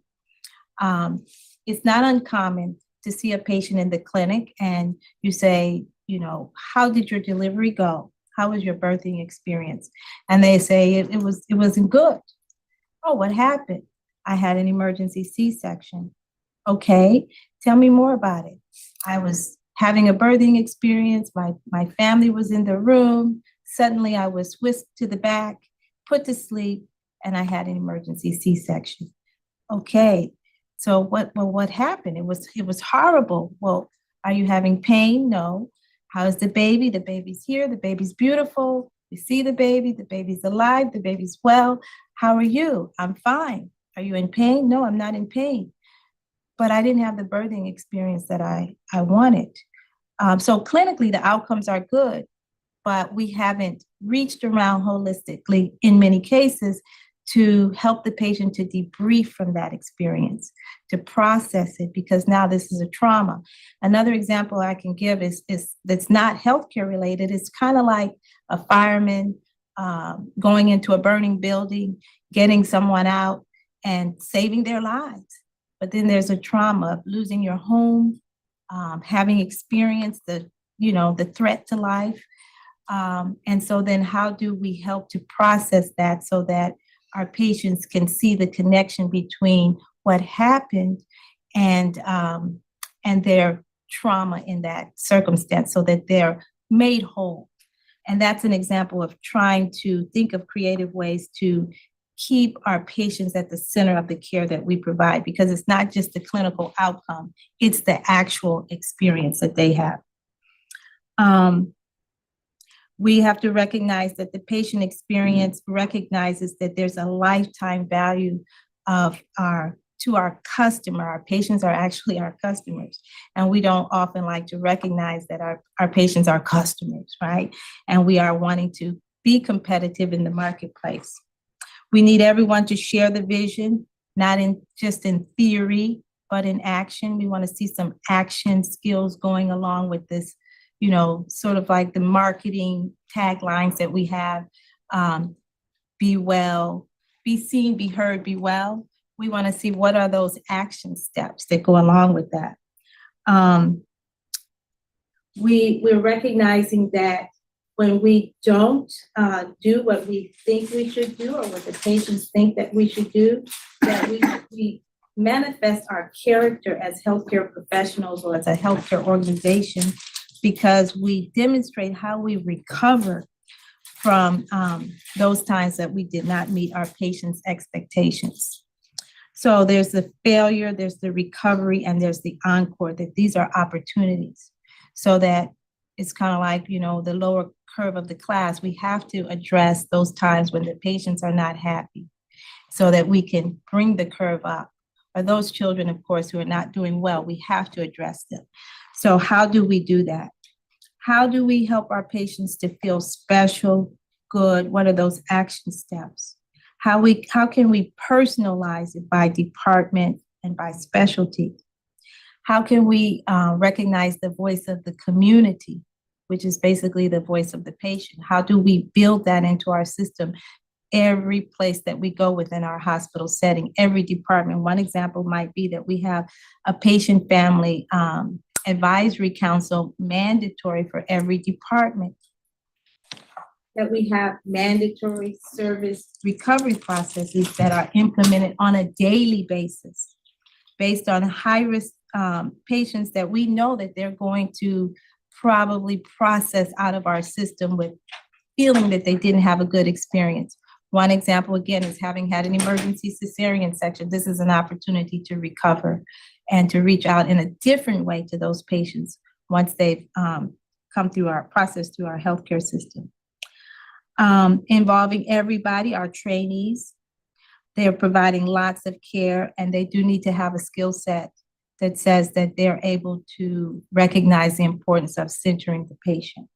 It's not uncommon to see a patient in the clinic and you say, you know, how did your delivery go? How was your birthing experience? And they say it wasn't good. Oh, what happened? I had an emergency C-section. Okay, tell me more about it. I was having a birthing experience. My family was in the room. Suddenly I was whisked to the back, put to sleep, and I had an emergency C-section. Okay, so what happened? It was horrible. Well, are you having pain? No. How's the baby? The baby's here. The baby's beautiful. You see the baby's alive, the baby's well. How are you? I'm fine. Are you in pain? No, I'm not in pain. But I didn't have the birthing experience that I wanted. So clinically, the outcomes are good, but we haven't reached around holistically in many cases to help the patient to debrief from that experience, to process it, because now this is a trauma. Another example I can give is that's not healthcare related. It's kind of like a fireman going into a burning building, getting someone out and saving their lives. But then there's a trauma of losing your home, having experienced the threat to life. And so then how do we help to process that so that our patients can see the connection between what happened and their trauma in that circumstance so that they're made whole. And that's an example of trying to think of creative ways to keep our patients at the center of the care that we provide, because it's not just the clinical outcome, it's the actual experience that they have. We have to recognize that the patient experience recognizes that there's a lifetime value to our customer. Our patients are actually our customers. And we don't often like to recognize that our patients are customers, right? And we are wanting to be competitive in the marketplace. We need everyone to share the vision, not just in theory, but in action. We want to see some action skills going along with this, sort of like the marketing taglines that we have. Be well, be seen, be heard, be well. We want to see what are those action steps that go along with that. We're recognizing that when we don't do what we think we should do or what the patients think that we should do, that we manifest our character as healthcare professionals or as a healthcare organization, because we demonstrate how we recover from those times that we did not meet our patients' expectations. So there's the failure, there's the recovery, and there's the encore, that these are opportunities. So that it's kind of like, the lower curve of the class, we have to address those times when the patients are not happy so that we can bring the curve up. Or those children, of course, who are not doing well, we have to address them. So how do we do that? How do we help our patients to feel special, good? What are those action steps? How can we personalize it by department, and by specialty? How can we recognize the voice of the community, which is basically the voice of the patient? How do we build that into our system? Every place that we go within our hospital setting, every department. One example might be that we have a patient family advisory council mandatory for every department. That we have mandatory service recovery processes that are implemented on a daily basis based on high-risk patients that we know that they're going to probably process out of our system with feeling that they didn't have a good experience. One example, again, is having had an emergency cesarean section. This is an opportunity to recover and to reach out in a different way to those patients once they've come through our process through our healthcare system. Involving everybody, our trainees, they're providing lots of care, and they do need to have a skill set that says that they're able to recognize the importance of centering the patient.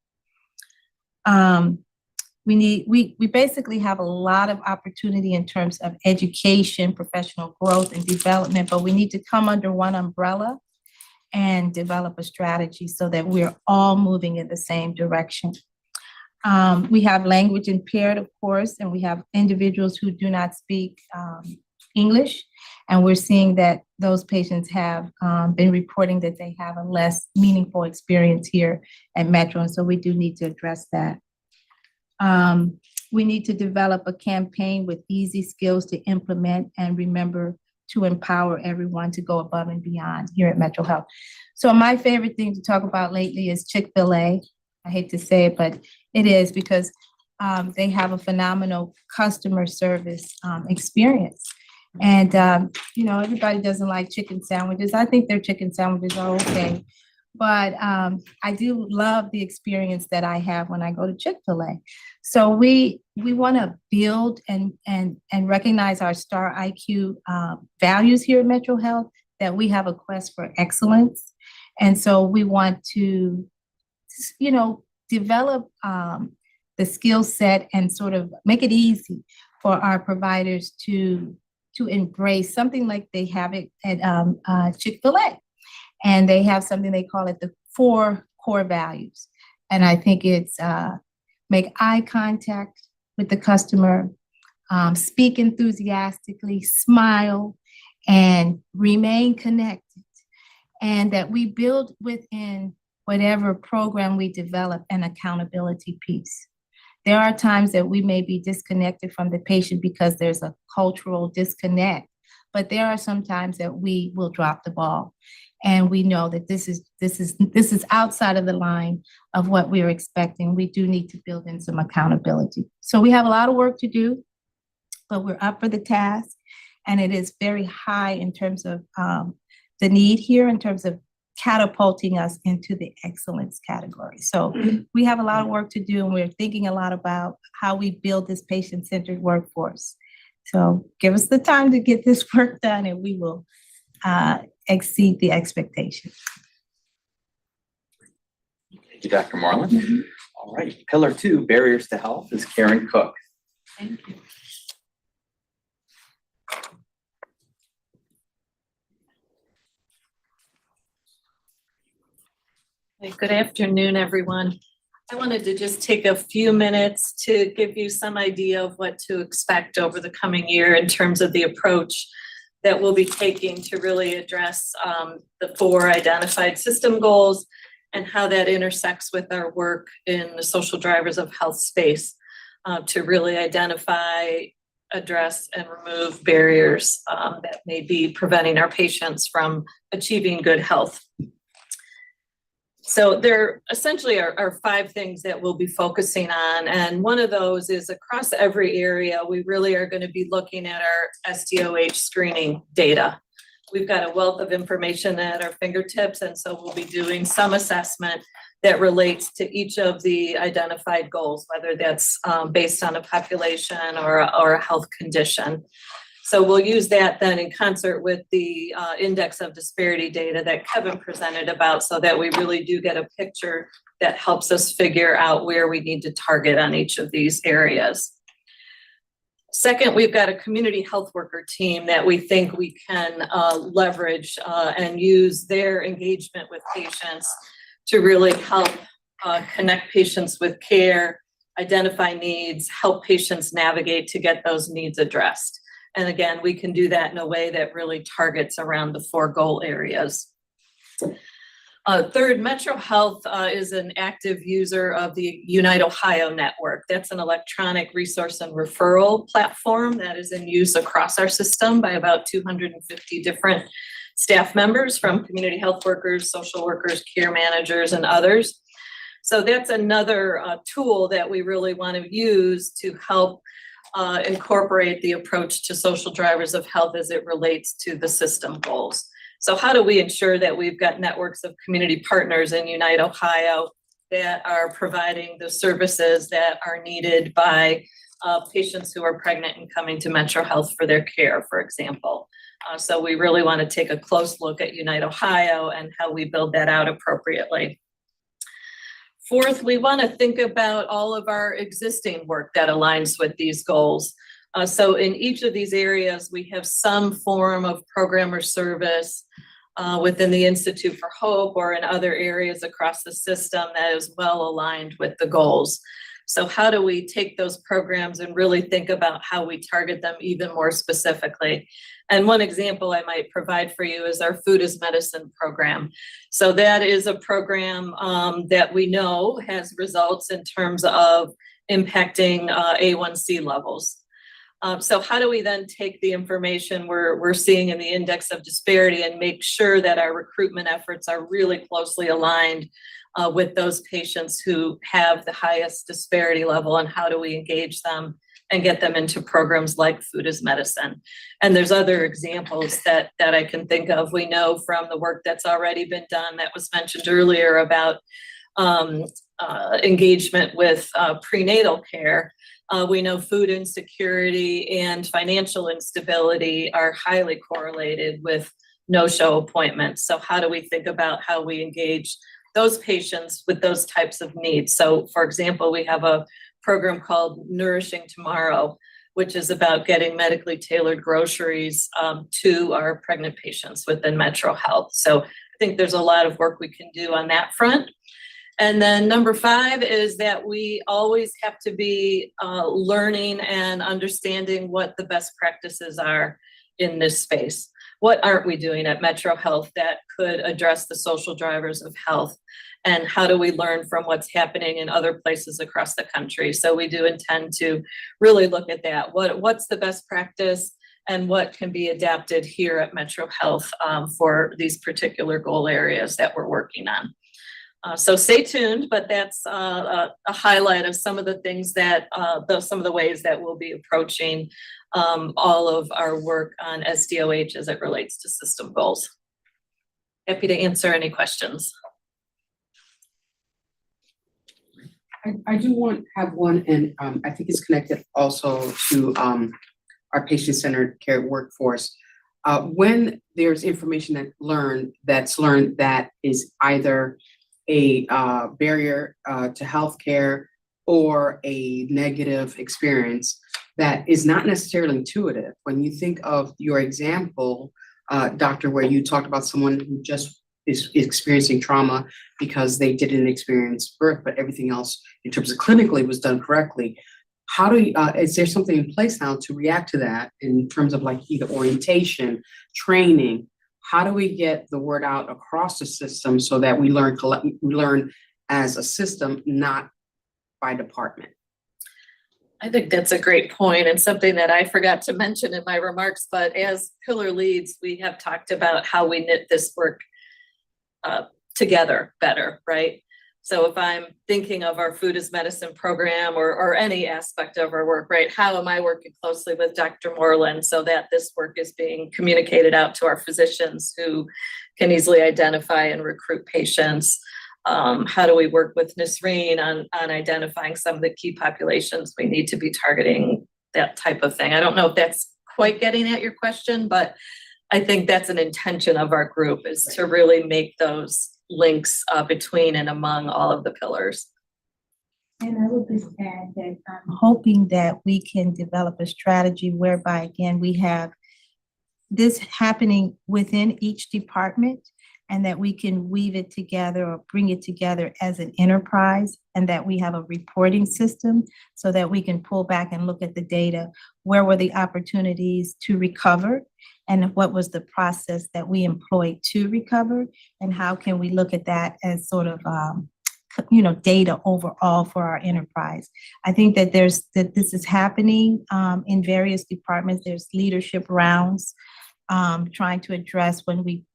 We basically have a lot of opportunity in terms of education, professional growth, and development, but we need to come under one umbrella and develop a strategy so that we're all moving in the same direction. We have language impaired, of course, and we have individuals who do not speak English, and we're seeing that those patients have been reporting that they have a less meaningful experience here at Metro, and so we do need to address that. We need to develop a campaign with easy skills to implement and remember to empower everyone to go above and beyond here at Metro Health. So my favorite thing to talk about lately is Chick-fil-A. I hate to say it, but it is because they have a phenomenal customer service experience. And, everybody doesn't like chicken sandwiches. I think their chicken sandwiches are okay. But I do love the experience that I have when I go to Chick-fil-A. So we want to build and recognize our STAR IQ values here at Metro Health, that we have a quest for excellence. And so we want to, develop the skill set and sort of make it easy for our providers to embrace something like they have it at Chick-fil-A. And they have something they call it the 4 core values. And I think it's make eye contact with the customer, speak enthusiastically, smile, and remain connected. And that we build within whatever program we develop an accountability piece. There are times that we may be disconnected from the patient because there's a cultural disconnect, but there are some times that we will drop the ball. And we know that this is outside of the line of what we're expecting. We do need to build in some accountability. So we have a lot of work to do, but we're up for the task. And it is very high in terms of the need here, in terms of catapulting us into the excellence category. So we have a lot of work to do, and we're thinking a lot about how we build this patient-centered workforce. So give us the time to get this work done, and we will exceed the expectation. Thank you, Dr. Moreland. All right, pillar 2, barriers to health, is Karen Cook. Thank you. Good afternoon, everyone. I wanted to just take a few minutes to give you some idea of what to expect over the coming year in terms of the approach that we'll be taking to really address the 4 identified system goals and how that intersects with our work in the social drivers of health space to really identify, address, and remove barriers that may be preventing our patients from achieving good health. So there essentially are 5 things that we'll be focusing on. And one of those is across every area, we really are going to be looking at our SDOH screening data. We've got a wealth of information at our fingertips, and so we'll be doing some assessment that relates to each of the identified goals, whether that's based on a population or a health condition. So we'll use that then in concert with the index of disparity data that Kevin presented about, so that we really do get a picture that helps us figure out where we need to target on each of these areas. Second, we've got a community health worker team that we think we can leverage and use their engagement with patients to really help connect patients with care, identify needs, help patients navigate to get those needs addressed. And again, we can do that in a way that really targets around the 4 goal areas. Third, Metro Health is an active user of the Unite Ohio network. That's an electronic resource and referral platform that is in use across our system by about 250 different staff members, from community health workers, social workers, care managers, and others. So that's another tool that we really want to use to help incorporate the approach to social drivers of health as it relates to the system goals. So how do we ensure that we've got networks of community partners in Unite Ohio that are providing the services that are needed by patients who are pregnant and coming to Metro Health for their care, for example. So we really want to take a close look at Unite Ohio and how we build that out appropriately. Fourth, we want to think about all of our existing work that aligns with these goals. So in each of these areas, we have some form of program or service within the Institute for Hope or in other areas across the system that is well aligned with the goals. So how do we take those programs and really think about how we target them even more specifically? And one example I might provide for you is our Food is Medicine program. So that is a program that we know has results in terms of impacting A1C levels. So how do we then take the information we're seeing in the index of disparity and make sure that our recruitment efforts are really closely aligned with those patients who have the highest disparity level, and how do we engage them and get them into programs like Food is Medicine? And there's other examples that I can think of. We know from the work that's already been done that was mentioned earlier about engagement with prenatal care. We know food insecurity and financial instability are highly correlated with no-show appointments. So how do we think about how we engage those patients with those types of needs? So for example, we have a program called Nourishing Tomorrow, which is about getting medically tailored groceries to our pregnant patients within Metro Health. So I think there's a lot of work we can do on that front. And then number 5 is that we always have to be learning and understanding what the best practices are in this space. What aren't we doing at Metro Health that could address the social drivers of health? And how do we learn from what's happening in other places across the country? So we do intend to really look at that. What's the best practice and what can be adapted here at Metro Health for these particular goal areas that we're working on? So stay tuned, but that's a highlight of some of the things that, some of the ways that we'll be approaching all of our work on SDOH as it relates to system goals. Happy to answer any questions. I do have one, and I think it's connected also to our patient-centered care workforce. When there's information that's learned that is either a barrier to healthcare or a negative experience that is not necessarily intuitive. When you think of your example, doctor, where you talked about someone who just is experiencing trauma because they didn't experience birth, but everything else in terms of clinically was done correctly. How do you, is there something in place now to react to that in terms of like either orientation, training? How do we get the word out across the system so that we learn as a system, not by department? I think that's a great point and something that I forgot to mention in my remarks, but as pillar leads, we have talked about how we knit this work together better, right? So if I'm thinking of our Food is Medicine program or any aspect of our work, right? How am I working closely with Dr. Moreland so that this work is being communicated out to our physicians who can easily identify and recruit patients? How do we work with Nisreen on identifying some of the key populations we need to be targeting, that type of thing? I don't know if that's quite getting at your question, but I think that's an intention of our group, is to really make those links between and among all of the pillars. And I would just add that I'm hoping that we can develop a strategy whereby, again, we have this happening within each department and that we can weave it together or bring it together as an enterprise, and that we have a reporting system so that we can pull back and look at the data. Where were the opportunities to recover? And what was the process that we employed to recover? And how can we look at that as sort of, data overall for our enterprise? I think that this is happening in various departments. There's leadership rounds trying to address when we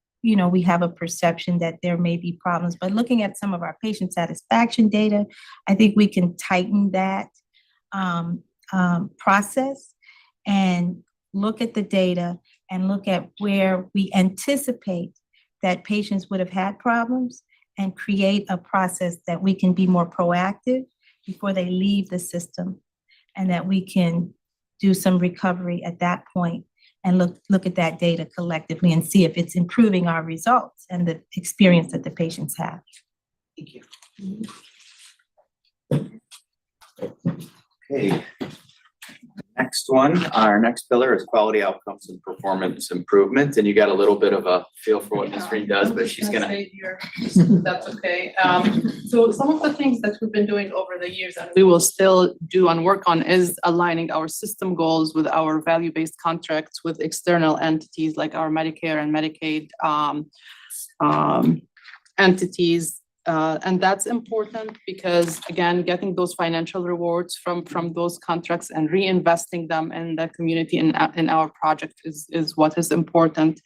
have a perception that there may be problems. But looking at some of our patient satisfaction data, I think we can tighten that process and look at the data and look at where we anticipate that patients would have had problems and create a process that we can be more proactive before they leave the system, and that we can do some recovery at that point and look at that data collectively and see if it's improving our results and the experience that the patients have. Thank you. Okay. Next one, our next pillar is quality outcomes and performance improvement, and you got a little bit of a feel for what Ms. Reed does, but she's gonna. Stay here. That's okay. So some of the things that we've been doing over the years and we will still do and work on is aligning our system goals with our value-based contracts with external entities like our Medicare and Medicaid entities. And that's important because, again, getting those financial rewards from those contracts and reinvesting them in the community in our project is what is important.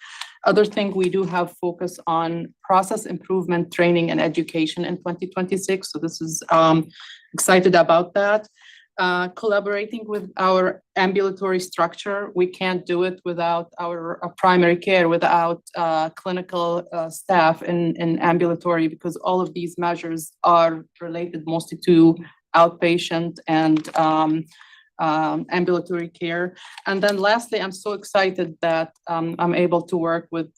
Other thing, we do have focus on process improvement, training, and education in 2026. So this is excited about that. Collaborating with our ambulatory structure. We can't do it without our primary care, without clinical staff in ambulatory, because all of these measures are related mostly to outpatient and ambulatory care. And then lastly, I'm so excited that I'm able to work with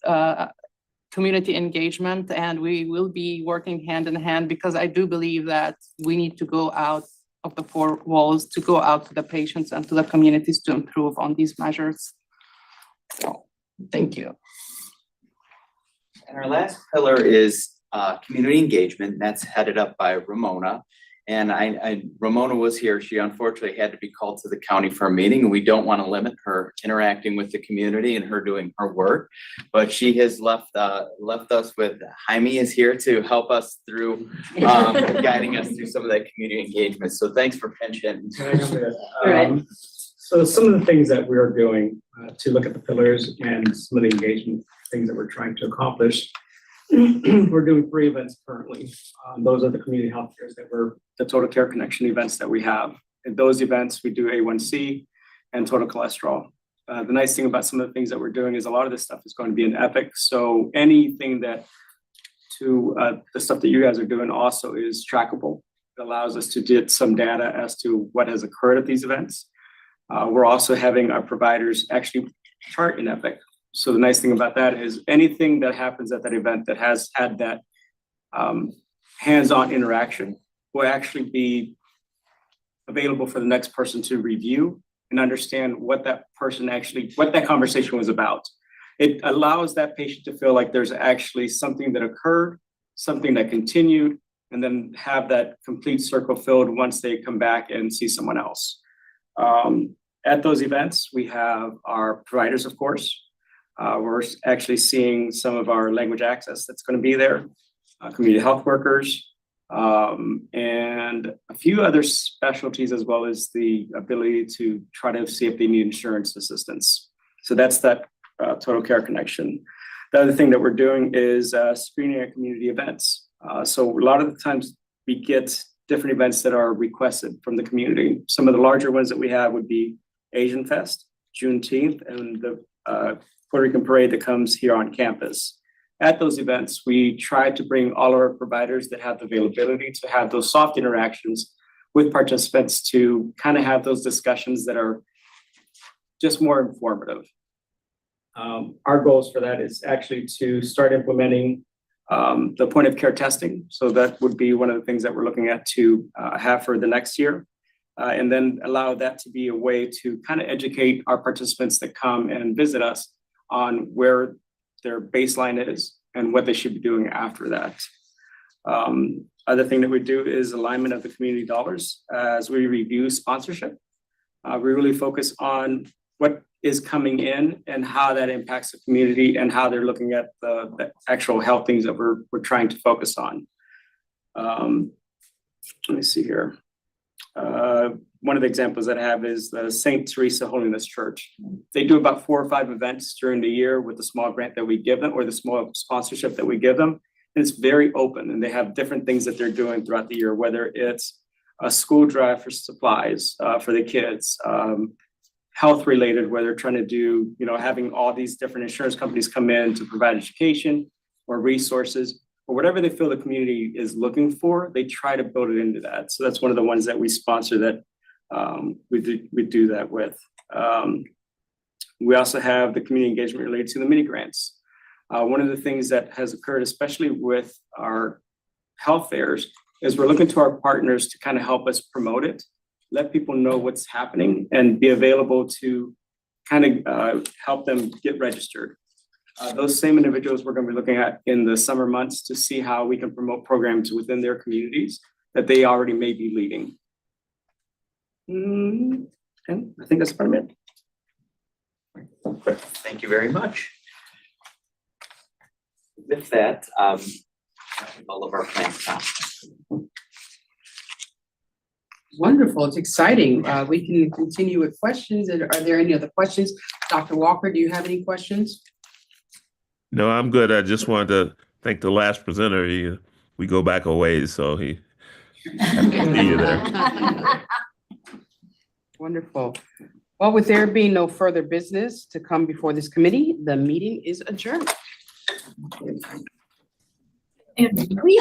community engagement, and we will be working hand in hand, because I do believe that we need to go out of the four walls to go out to the patients and to the communities to improve on these measures. So, thank you. And our last pillar is community engagement. That's headed up by Ramona. And Ramona was here. She unfortunately had to be called to the county for a meeting, and we don't want to limit her interacting with the community and her doing her work. But she has left us with, Jaime is here to help us through guiding us through some of that community engagement. So thanks for pinching. So some of the things that we are doing to look at the pillars and some of the engagement things that we're trying to accomplish. We're doing 3 events currently. Those are the community health cares that we're the total care connection events that we have. In those events, we do A1C and total cholesterol. The nice thing about some of the things that we're doing is a lot of this stuff is going to be in Epic. So anything that the stuff that you guys are doing also is trackable. It allows us to get some data as to what has occurred at these events. We're also having our providers actually chart in Epic. So the nice thing about that is anything that happens at that event that has had that hands-on interaction will actually be available for the next person to review and understand what that conversation was about. It allows that patient to feel like there's actually something that occurred, something that continued, and then have that complete circle filled once they come back and see someone else. At those events, we have our providers, of course. We're actually seeing some of our language access that's going to be there, community health workers, and a few other specialties, as well as the ability to try to see if they need insurance assistance. So that's that total care connection. The other thing that we're doing is screening at community events. So a lot of the times we get different events that are requested from the community. Some of the larger ones that we have would be Asian Fest, Juneteenth, and the Puerto Rican parade that comes here on campus. At those events, we try to bring all of our providers that have the availability to have those soft interactions with participants to kind of have those discussions that are just more informative. Our goals for that is actually to start implementing the point of care testing. So that would be one of the things that we're looking at to have for the next year. And then allow that to be a way to kind of educate our participants that come and visit us on where their baseline is and what they should be doing after that. Other thing that we do is alignment of the community dollars as we review sponsorship. We really focus on what is coming in and how that impacts the community and how they're looking at the actual health things that we're trying to focus on. Let me see here. One of the examples that I have is the St. Teresa Holiness Church. They do about 4 or 5 events during the year with the small grant that we give them or the small sponsorship that we give them. And it's very open and they have different things that they're doing throughout the year, whether it's a school drive for supplies for the kids, health related, where they're trying to do, having all these different insurance companies come in to provide education or resources or whatever they feel the community is looking for, they try to build it into that. So that's one of the ones that we sponsor that we do that with. We also have the community engagement related to the mini grants. One of the things that has occurred, especially with our health fairs, is we're looking to our partners to kind of help us promote it, let people know what's happening and be available to kind of help them get registered. Those same individuals we're going to be looking at in the summer months to see how we can promote programs within their communities that they already may be leading. And I think that's about it. Thank you very much. With that, all of our plans now. Wonderful, it's exciting. We can continue with questions. Are there any other questions? Dr. Walker, do you have any questions? No, I'm good. I just wanted to thank the last presenter. We go back a ways, so he see you there. Wonderful. Well, with there being no further business to come before this committee, the meeting is adjourned. And we